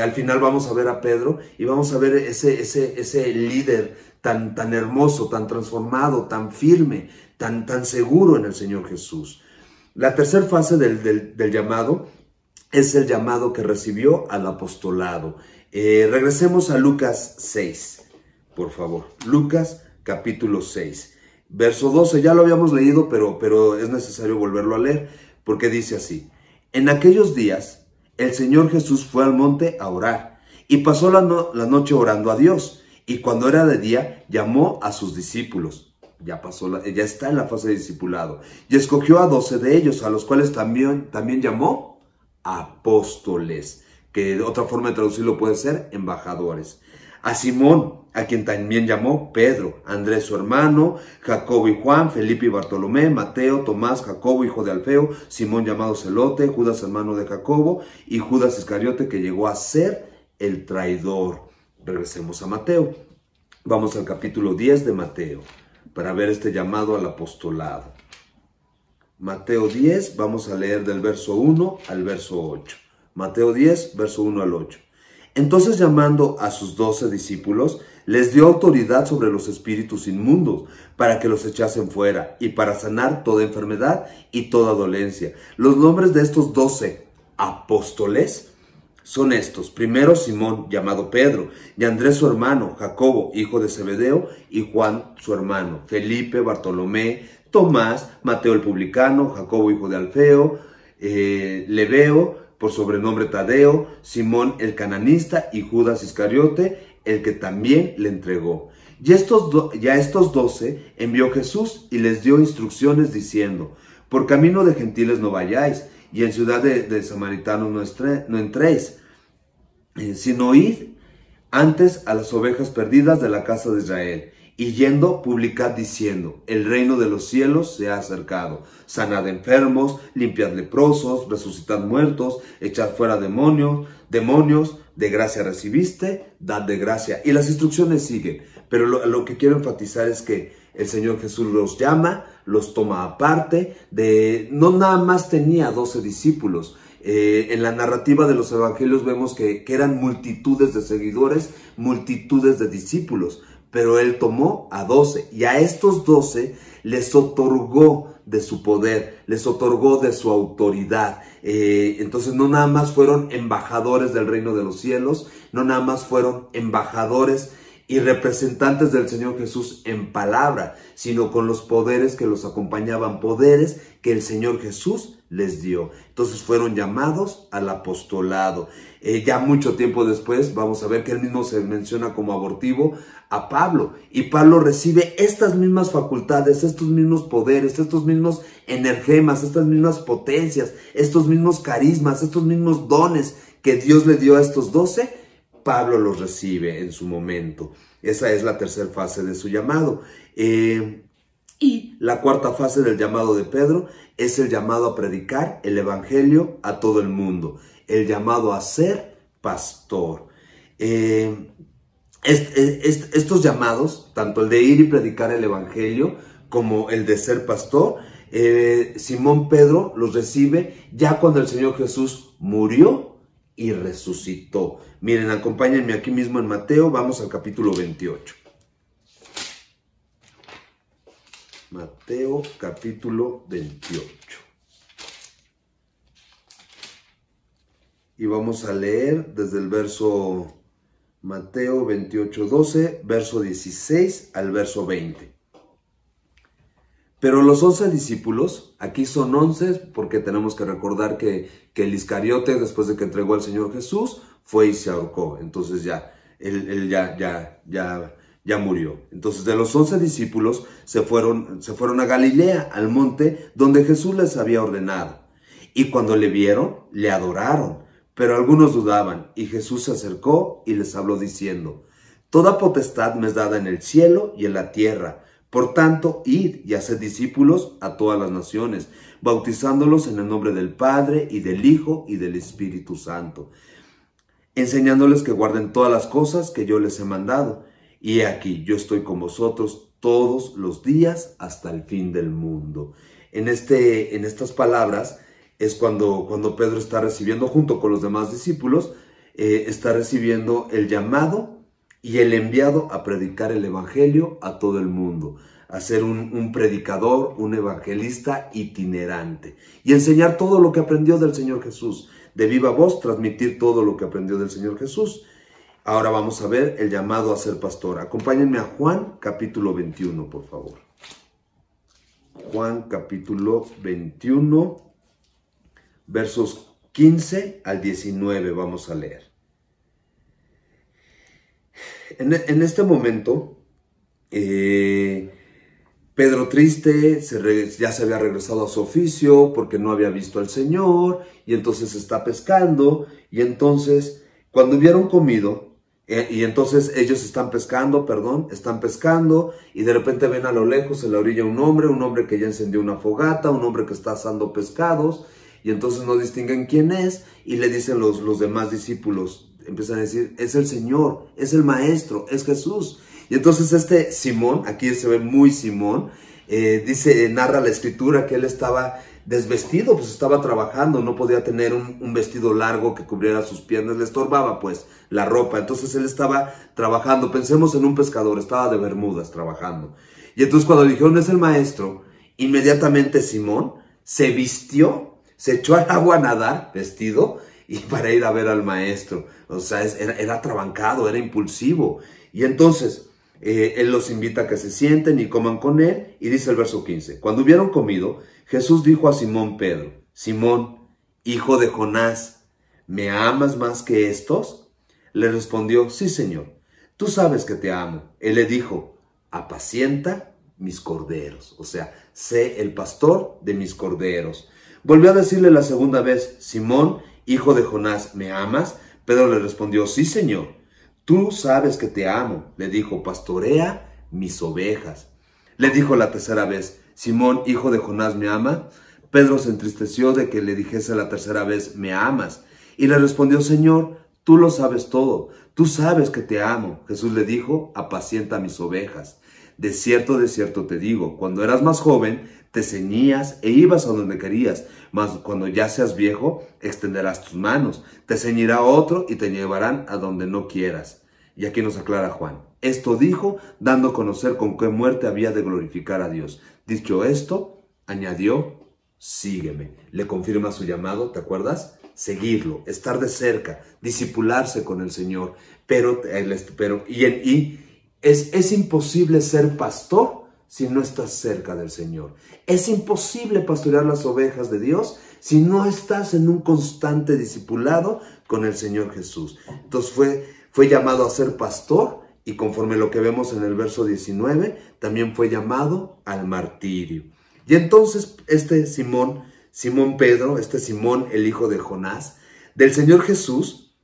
Al final vamos a ver a Pedro y vamos a ver ese líder tan hermoso, tan transformado, tan firme, tan seguro en el Señor Jesús. La tercera fase del llamado es el llamado que recibió al apostolado. Regresemos a Lucas 6, por favor. Lucas capítulo 6, verso 12. Ya lo habíamos leído, pero es necesario volverlo a leer, porque dice así: en aquellos días, el Señor Jesús fue al monte a orar, y pasó la noche orando a Dios, y cuando era de día, llamó a sus discípulos. Ya está en la fase de discipulado, y escogió a 12 de ellos, a los cuales también llamó apóstoles, que otra forma de traducirlo puede ser embajadores. A Simón, a quien también llamó Pedro, Andrés su hermano, Jacobo y Juan, Felipe y Bartolomé, Mateo, Tomás, Jacobo hijo de Alfeo, Simón llamado Celote, Judas hermano de Jacobo y Judas Iscariote, que llegó a ser el traidor. Regresemos a Mateo. Vamos al capítulo 10 de Mateo para ver este llamado al apostolado. Mateo 10, vamos a leer del verso 1 al verso 8. Mateo 10, verso 1 al 8. Entonces, llamando a sus 12 discípulos, les dio autoridad sobre los espíritus inmundos, para que los echasen fuera, y para sanar toda enfermedad y toda dolencia. Los nombres de estos 12 apóstoles son estos: primero Simón, llamado Pedro, y Andrés su hermano, Jacobo, hijo de Zebedeo, y Juan su hermano, Felipe, Bartolomé, Tomás, Mateo el publicano, Jacobo hijo de Alfeo, Lebeo, por sobrenombre Tadeo, Simón el cananista, y Judas Iscariote, el que también le entregó. Y a estos 12 envió Jesús y les dio instrucciones diciendo: por camino de gentiles no vayáis, y en ciudad de samaritanos no entréis, sino id antes a las ovejas perdidas de la casa de Israel. Y yendo, publicad diciendo: el reino de los cielos se ha acercado. Sanad enfermos, limpiad leprosos, resucitad muertos, echad fuera demonios, de gracia recibiste, dad de gracia. Y las instrucciones siguen, pero lo que quiero enfatizar es que el Señor Jesús los llama, los toma aparte, no nada más tenía 12 discípulos. En la narrativa de los evangelios vemos que eran multitudes de seguidores, multitudes de discípulos, pero él tomó a 12, y a estos 12 les otorgó de su poder, les otorgó de su autoridad. Entonces no nada más fueron embajadores del reino de los cielos, no nada más fueron embajadores y representantes del Señor Jesús en palabra, sino con los poderes que los acompañaban, poderes que el Señor Jesús les dio. Entonces fueron llamados al apostolado. Ya mucho tiempo después vamos a ver que él mismo se menciona como abortivo a Pablo, y Pablo recibe estas mismas facultades, estos mismos poderes, estos mismos energemas, estas mismas potencias, estos mismos carismas, estos mismos dones que Dios le dio a estos 12. Pablo los recibe en su momento. Esa es la tercera fase de su llamado. Y la cuarta fase del llamado de Pedro es el llamado a predicar el evangelio a todo el mundo, el llamado a ser pastor. Estos llamados, tanto el de ir y predicar el evangelio como el de ser pastor, Simón Pedro los recibe ya cuando el Señor Jesús murió y resucitó. Miren, acompáñenme aquí mismo en Mateo, vamos al capítulo 28. Mateo capítulo 28. Y vamos a leer desde el verso Mateo 28, 12, verso 16 al verso 20. Pero los 11 discípulos, aquí son 11 porque tenemos que recordar que el Iscariote, después de que entregó al Señor Jesús, fue y se ahorcó. Entonces él ya murió. Entonces de los 11 discípulos se fueron a Galilea, al monte donde Jesús les había ordenado. Y cuando le vieron, le adoraron. Pero algunos dudaban, y Jesús se acercó y les habló diciendo: toda potestad me es dada en el cielo y en la tierra. Por tanto, id y haced discípulos a todas las naciones, bautizándolos en el nombre del Padre, y del Hijo, y del Espíritu Santo, enseñándoles que guarden todas las cosas que yo les he mandado. Y he aquí, yo estoy con vosotros todos los días hasta el fin del mundo. En estas palabras es cuando Pedro está recibiendo, junto con los demás discípulos, está recibiendo el llamado y el enviado a predicar el evangelio a todo el mundo, a ser un predicador, un evangelista itinerante, y enseñar todo lo que aprendió del Señor Jesús, de viva voz transmitir todo lo que aprendió del Señor Jesús. Ahora vamos a ver el llamado a ser pastor. Acompáñenme a Juan capítulo 21, por favor. Juan capítulo 21, versos 15 al 19 vamos a leer. En este momento, Pedro triste, ya se había regresado a su oficio porque no había visto al Señor, y entonces está pescando, y entonces cuando hubieron comido, y entonces ellos están pescando, y de repente ven a lo lejos en la orilla un hombre que ya encendió una fogata, un hombre que está asando pescados, y entonces no distinguen quién es, y le dicen los demás discípulos, empiezan a decir, es el Señor, es el Maestro, es Jesús. Y entonces este Simón, aquí se ve muy Simón, narra la escritura que él estaba desvestido, pues estaba trabajando, no podía tener un vestido largo que cubriera sus piernas, le estorbaba pues la ropa, entonces él estaba trabajando, pensemos en un pescador, estaba de bermudas trabajando. Y entonces cuando dijeron es el Maestro, inmediatamente Simón se vistió, se echó al agua a nadar, vestido, y para ir a ver al Maestro. O sea, era atrabancado, era impulsivo. Y entonces él los invita a que se sienten y coman con él, y dice el verso 15, cuando hubieron comido, Jesús dijo a Simón Pedro, Simón, hijo de Jonás, ¿me amas más que estos? Le respondió, sí, Señor, tú sabes que te amo. Él le dijo, apacienta mis corderos, o sea, sé el pastor de mis corderos. Volvió a decirle la segunda vez, Simón, hijo de Jonás, ¿me amas? Pedro le respondió, sí, Señor, tú sabes que te amo. Le dijo, pastorea mis ovejas. Le dijo la tercera vez, Simón, hijo de Jonás, ¿me ama? Pedro se entristeció de que le dijese la tercera vez, ¿me amas? Y le respondió, Señor, tú lo sabes todo, tú sabes que te amo. Jesús le dijo, apacienta mis ovejas. De cierto te digo, cuando eras más joven, te ceñías e ibas a donde querías, mas cuando ya seas viejo, extenderás tus manos, te ceñirá otro y te llevarán a donde no quieras. Y aquí nos aclara Juan. Esto dijo, dando a conocer con qué muerte había de glorificar a Dios. Dicho esto, añadió, sígueme. Le confirma su llamado, ¿te acuerdas? Seguirlo, estar de cerca, discipularse con el Señor. Es imposible ser pastor si no estás cerca del Señor. Es imposible pastorear las ovejas de Dios si no estás en un constante discipulado con el Señor Jesús. Entonces fue llamado a ser pastor, y conforme lo que vemos en el verso 19, también fue llamado al martirio. Y entonces este Simón Pedro, este Simón el hijo de Jonás, del Señor Jesús,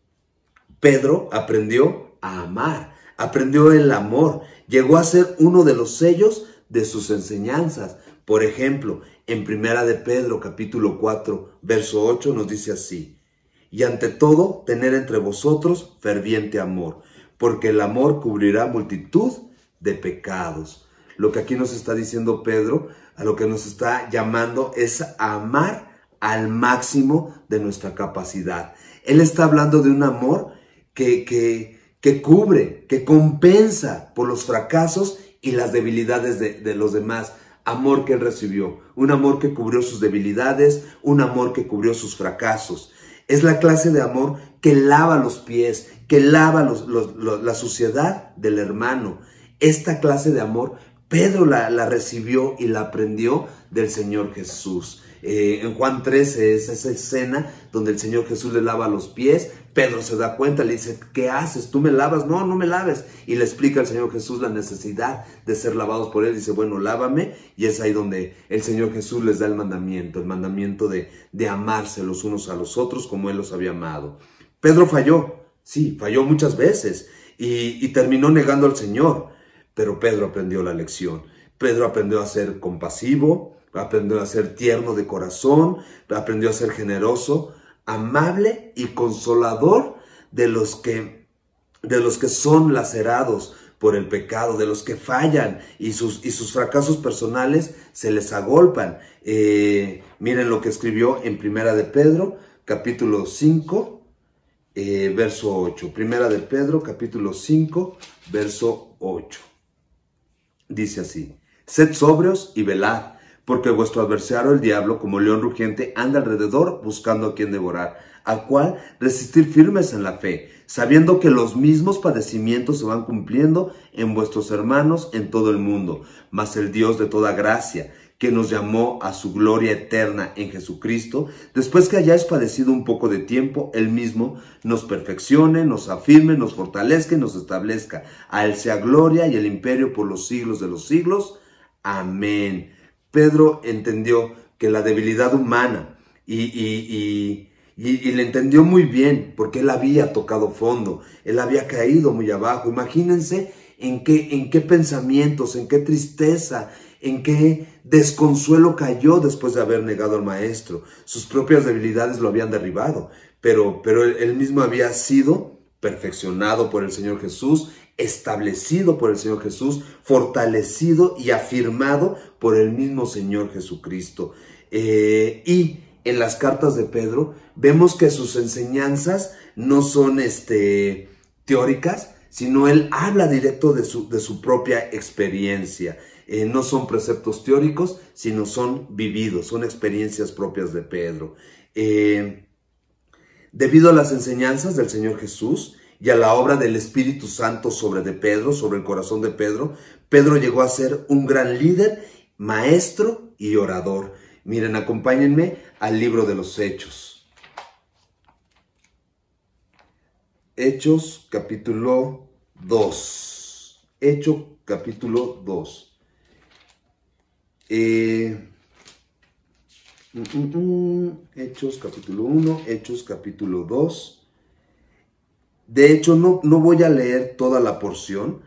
Pedro aprendió a amar, aprendió el amor, llegó a ser uno de los sellos de sus enseñanzas. Por ejemplo, en Primera de Pedro, capítulo 4, verso 8, nos dice así, y ante todo, tener entre vosotros ferviente amor, porque el amor cubrirá multitud de pecados. Lo que aquí nos está diciendo Pedro, a lo que nos está llamando es a amar al máximo de nuestra capacidad. Él está hablando de un amor que cubre, que compensa por los fracasos y las debilidades de los demás. Amor que él recibió, un amor que cubrió sus debilidades, un amor que cubrió sus fracasos. Es la clase de amor que lava los pies, que lava la suciedad del hermano. Esta clase de amor Pedro la recibió y la aprendió del Señor Jesús. En Juan 13 es esa escena donde el Señor Jesús le lava los pies. Pedro se da cuenta, le dice, ¿qué haces? ¿Tú me lavas? No, no me laves. Y le explica al Señor Jesús la necesidad de ser lavados por él. Dice, bueno, lávame. Y es ahí donde el Señor Jesús les da el mandamiento de amarse los unos a los otros como él los había amado. Pedro falló, sí, falló muchas veces y terminó negando al Señor. Pero Pedro aprendió la lección. Pedro aprendió a ser compasivo, aprendió a ser tierno de corazón, aprendió a ser generoso, amable y consolador de los que son lacerados por el pecado, de los que fallan y sus fracasos personales se les agolpan. Miren lo que escribió en Primera de Pedro, capítulo 5, verso 8. Primera de Pedro, capítulo 5, verso 8. Dice así, sed sobrios y velad, porque vuestro adversario el diablo, como león rugiente, anda alrededor buscando a quien devorar, al cual resistir firmes en la fe, sabiendo que los mismos padecimientos se van cumpliendo en vuestros hermanos en todo el mundo. Mas el Dios de toda gracia, que nos llamó a su gloria eterna en Jesucristo, después que hayáis padecido un poco de tiempo, Él mismo nos perfeccione, nos afirme, nos fortalezca y nos establezca. A Él sea gloria y el imperio por los siglos de los siglos. Amén. Pedro entendió que la debilidad humana y le entendió muy bien, porque él había tocado fondo, él había caído muy abajo. Imagínense en qué pensamientos, en qué tristeza, en qué desconsuelo cayó después de haber negado al Maestro. Sus propias debilidades lo habían derribado, pero él mismo había sido perfeccionado por el Señor Jesús, establecido por el Señor Jesús, fortalecido y afirmado por el mismo Señor Jesucristo. Y en las cartas de Pedro vemos que sus enseñanzas no son teóricas, sino él habla directo de su propia experiencia. No son preceptos teóricos, sino son vividos, son experiencias propias de Pedro. Debido a las enseñanzas del Señor Jesús y a la obra del Espíritu Santo sobre el corazón de Pedro, Pedro llegó a ser un gran líder, maestro y orador. Miren, acompáñenme al libro de los Hechos. Hechos capítulo 2. Hechos capítulo 2. Hechos capítulo 1, Hechos capítulo 2. De hecho, no voy a leer toda la porción,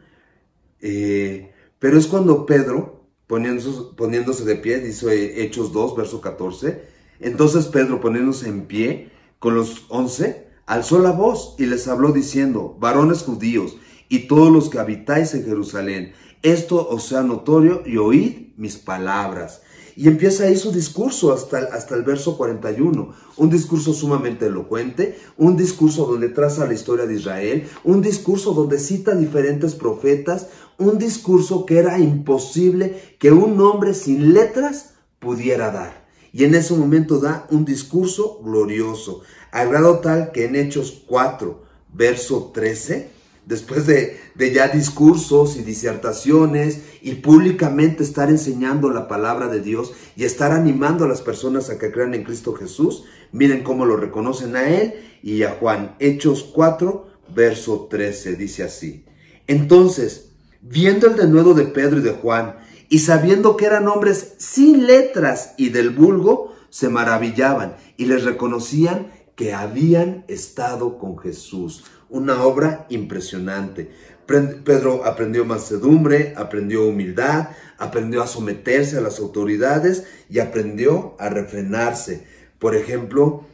pero es cuando Pedro, poniéndose de pie, dice Hechos 2, verso 14, entonces Pedro, poniéndose en pie con los 11, alzó la voz y les habló diciendo: varones judíos y todos los que habitáis en Jerusalén, esto os sea notorio y oíd mis palabras. Y empieza ahí su discurso hasta el verso 41, un discurso sumamente elocuente, un discurso donde traza la historia de Israel, un discurso donde cita diferentes profetas, un discurso que era imposible que un hombre sin letras pudiera dar. Y en ese momento da un discurso glorioso, al grado tal que en Hechos 4, verso 13, después de ya discursos y disertaciones y públicamente estar enseñando la palabra de Dios y estar animando a las personas a que crean en Cristo Jesús, miren cómo lo reconocen a él y a Juan. Hechos 4, verso 13, dice así: entonces, viendo el denuedo de Pedro y de Juan, y sabiendo que eran hombres sin letras y del vulgo, se maravillaban y les reconocían que habían estado con Jesús. Una obra impresionante. Pedro aprendió mansedumbre, aprendió humildad, aprendió a someterse a las autoridades y aprendió a refrenarse. Por ejemplo,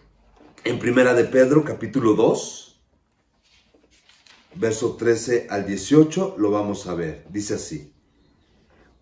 en Primera de Pedro, capítulo 2, verso 13 al 18, lo vamos a ver. Dice así: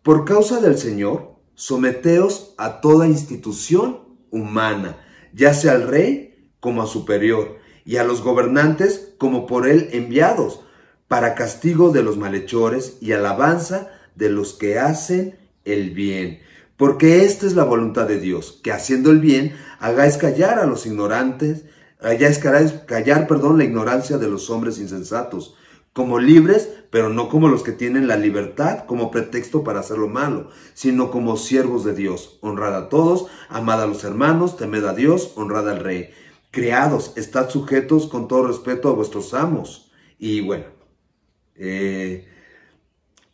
por causa del Señor, someteos a toda institución humana, ya sea al rey como a superior, y a los gobernantes como por él enviados, para castigo de los malhechores y alabanza de los que hacen el bien. Porque esta es la voluntad de Dios, que haciendo el bien hagáis callar a los ignorantes, la ignorancia de los hombres insensatos, como libres, pero no como los que tienen la libertad como pretexto para hacer lo malo, sino como siervos de Dios. Honrad a todos, amad a los hermanos, temed a Dios, honrad al rey. Criados, estad sujetos con todo respeto a vuestros amos. Y bueno,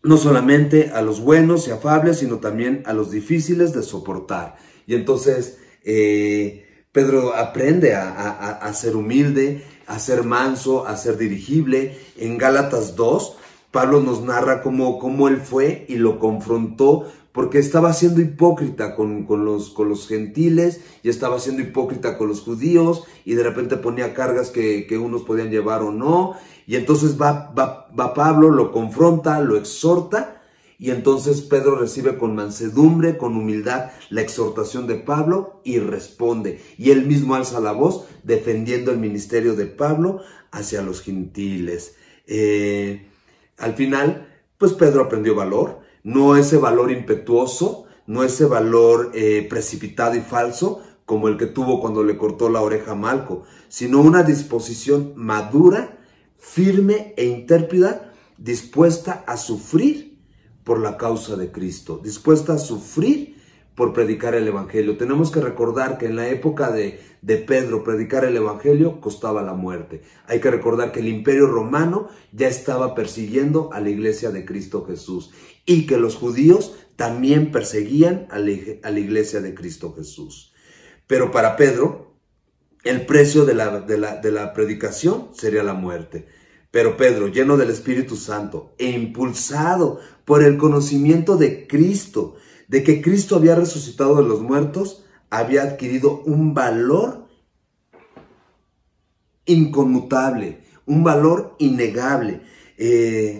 no solamente a los buenos y afables, sino también a los difíciles de soportar. Y entonces Pedro aprende a ser humilde, a ser manso, a ser dirigible. En Gálatas 2, Pablo nos narra cómo él fue y lo confrontó, porque estaba siendo hipócrita con los gentiles y estaba siendo hipócrita con los judíos, y de repente ponía cargas que unos podían llevar o no. Y entonces va Pablo, lo confronta, lo exhorta, y entonces Pedro recibe con mansedumbre, con humildad, la exhortación de Pablo y responde. Y él mismo alza la voz defendiendo el ministerio de Pablo hacia los gentiles. Al final, pues Pedro aprendió valor. No ese valor impetuoso, no ese valor precipitado y falso, como el que tuvo cuando le cortó la oreja a Malco, sino una disposición madura, firme e intrépida, dispuesta a sufrir por la causa de Cristo, dispuesta a sufrir por predicar el Evangelio. Tenemos que recordar que en la época de Pedro, predicar el Evangelio costaba la muerte. Hay que recordar que el Imperio Romano ya estaba persiguiendo a la iglesia de Cristo Jesús y que los judíos también perseguían a la iglesia de Cristo Jesús. Pero para Pedro, el precio de la predicación sería la muerte. Pero Pedro, lleno del Espíritu Santo e impulsado por el conocimiento de Cristo, de que Cristo había resucitado de los muertos, había adquirido un valor inconmutable, un valor innegable.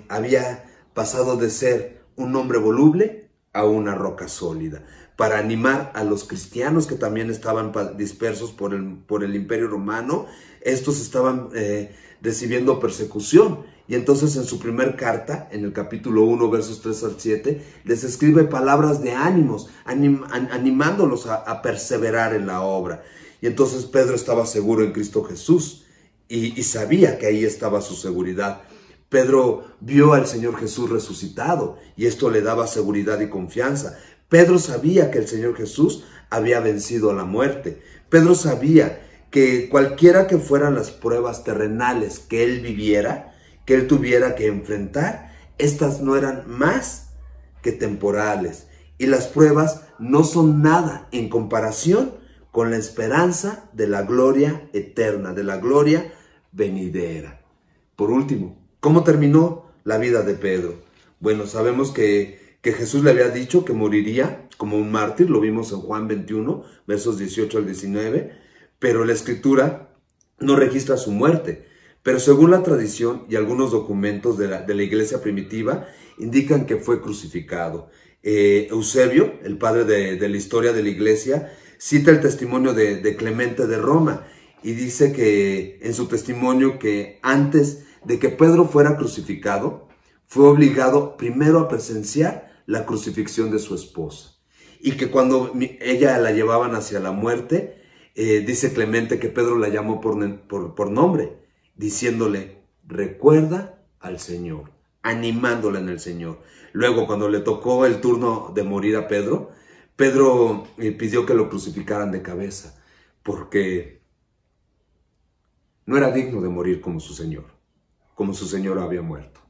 Había pasado de ser un hombre voluble a una roca sólida, para animar a los cristianos que también estaban dispersos por el Imperio Romano. Estos estaban recibiendo persecución. Y entonces en su primer carta, en el capítulo 1, versos 3 al 7, les escribe palabras de ánimos, animándolos a perseverar en la obra. Y entonces Pedro estaba seguro en Cristo Jesús y sabía que ahí estaba su seguridad. Pedro vio al Señor Jesús resucitado y esto le daba seguridad y confianza. Pedro sabía que el Señor Jesús había vencido a la muerte. Pedro sabía que cualquiera que fueran las pruebas terrenales que él viviera, que él tuviera que enfrentar, estas no eran más que temporales. Y las pruebas no son nada en comparación con la esperanza de la gloria eterna, de la gloria venidera. Por último, ¿cómo terminó la vida de Pedro? Bueno, sabemos que Jesús le había dicho que moriría como un mártir, lo vimos en Juan 21, versos 18 al 19, pero la Escritura no registra su muerte. Pero según la tradición y algunos documentos de la iglesia primitiva, indican que fue crucificado. Eusebio, el padre de la historia de la iglesia, cita el testimonio de Clemente de Roma y dice que en su testimonio que antes de que Pedro fuera crucificado, fue obligado primero a presenciar la crucifixión de su esposa. Y que cuando ella la llevaban hacia la muerte, dice Clemente que Pedro la llamó por nombre, diciéndole, recuerda al Señor, animándola en el Señor. Luego, cuando le tocó el turno de morir a Pedro, Pedro pidió que lo crucificaran de cabeza, porque no era digno de morir como su Señor había muerto.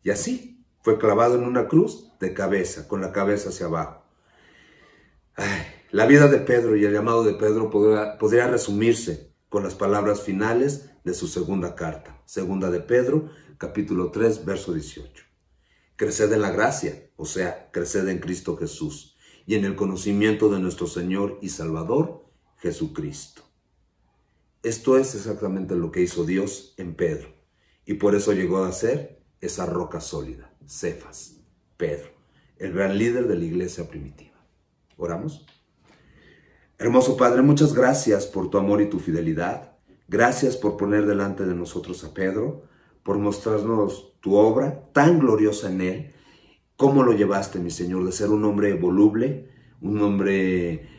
Y así fue clavado en una cruz de cabeza, con la cabeza hacia abajo. La vida de Pedro y el llamado de Pedro podría resumirse con las palabras finales de su segunda carta, segunda de Pedro, capítulo 3, verso 18. Creced en la gracia, o sea, creced en Cristo Jesús y en el conocimiento de nuestro Señor y Salvador, Jesucristo. Esto es exactamente lo que hizo Dios en Pedro y por eso llegó a ser esa roca sólida, Cefas, Pedro, el gran líder de la iglesia primitiva. ¿Oramos? Hermoso Padre, muchas gracias por tu amor y tu fidelidad. Gracias por poner delante de nosotros a Pedro, por mostrarnos tu obra tan gloriosa en él. ¿Cómo lo llevaste, mi Señor, de ser un hombre voluble, un hombre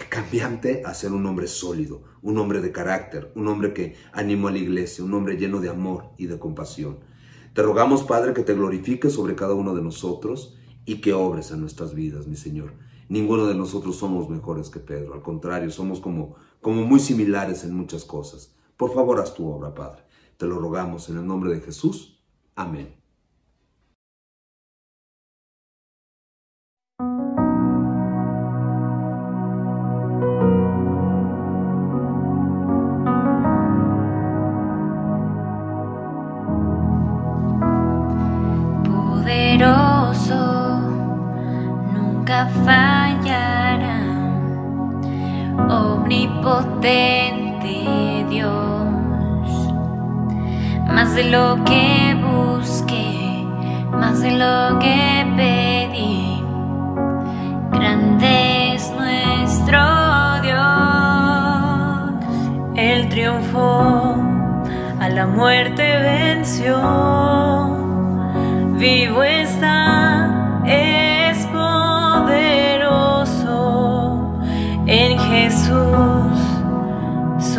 cambiante, a ser un hombre sólido, un hombre de carácter, un hombre que animó a la iglesia, un hombre lleno de amor y de compasión? Te rogamos, Padre, que te glorifiques sobre cada uno de nosotros y que obres en nuestras vidas, mi Señor. Ninguno de nosotros somos mejores que Pedro, al contrario, somos como muy similares en muchas cosas. Por favor, haz tu obra, Padre. Te lo rogamos en el nombre de Jesús. Amén. Poderoso, nunca fallará, omnipotente Dios, más de lo que busqué, más de lo que pedí, grande es nuestro Dios. Él triunfó, a la muerte venció, vivo está, es poderoso, en Jesús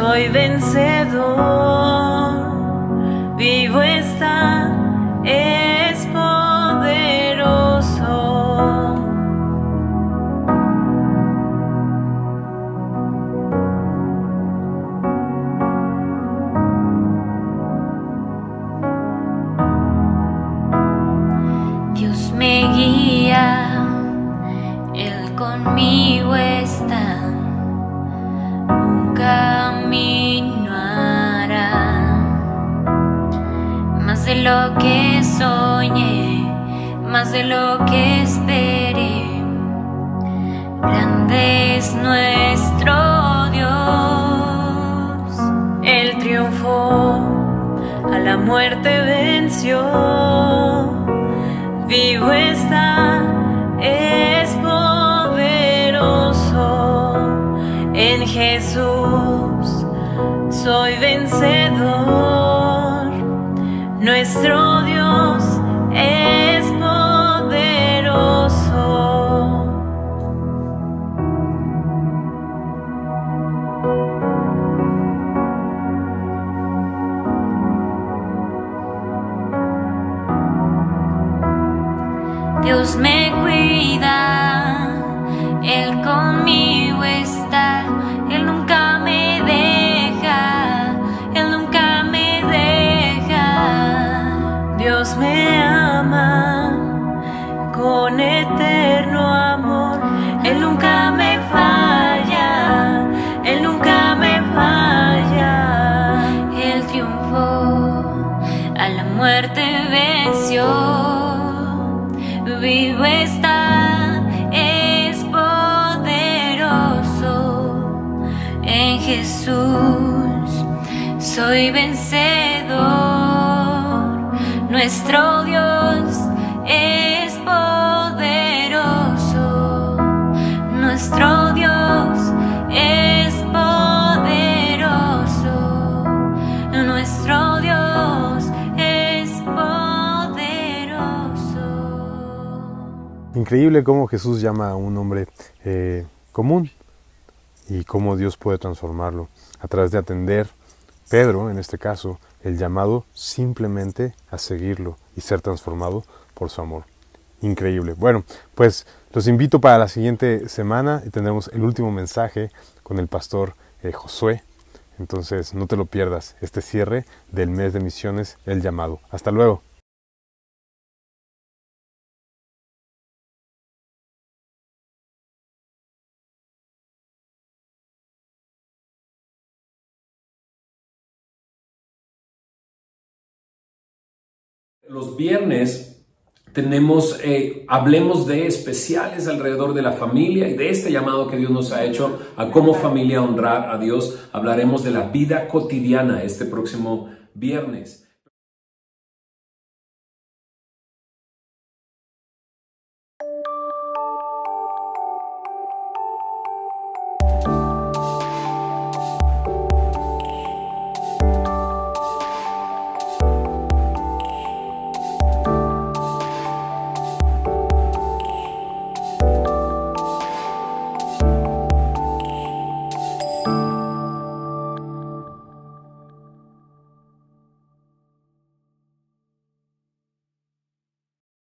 soy vencedor, vivo está, es poderoso. Dios me guía, Él conmigo está, un camino hará, más de lo que soñé, más de lo que esperé. Grande es nuestro Dios, Él triunfó, a la muerte venció. Vivo está, es poderoso. En Jesús soy vencedor. Nuestro Dios es poderoso. Dios me cuida, Él conmigo está, Él nunca me deja, Él nunca me deja. Dios me ama con eterno amor, Él nunca me falla, Él nunca me falla. Él triunfó, a la muerte venció. Vivo está, es poderoso. En Jesús soy vencedor. Nuestro Dios es poderoso. Nuestro Dios es poderoso. Nuestro Dios es poderoso. Increíble cómo Jesús llama a un hombre común y cómo Dios puede transformarlo a través de atender, Pedro en este caso, el llamado simplemente a seguirlo y ser transformado por su amor. Increíble. Bueno, pues los invito para la siguiente semana y tendremos el último mensaje con el pastor Josué. Entonces no te lo pierdas, este cierre del mes de misiones, El Llamado. Hasta luego. Los viernes tenemos hablemos de especiales alrededor de la familia y de este llamado que Dios nos ha hecho a como familia honrar a Dios. Hablaremos de la vida cotidiana este próximo viernes.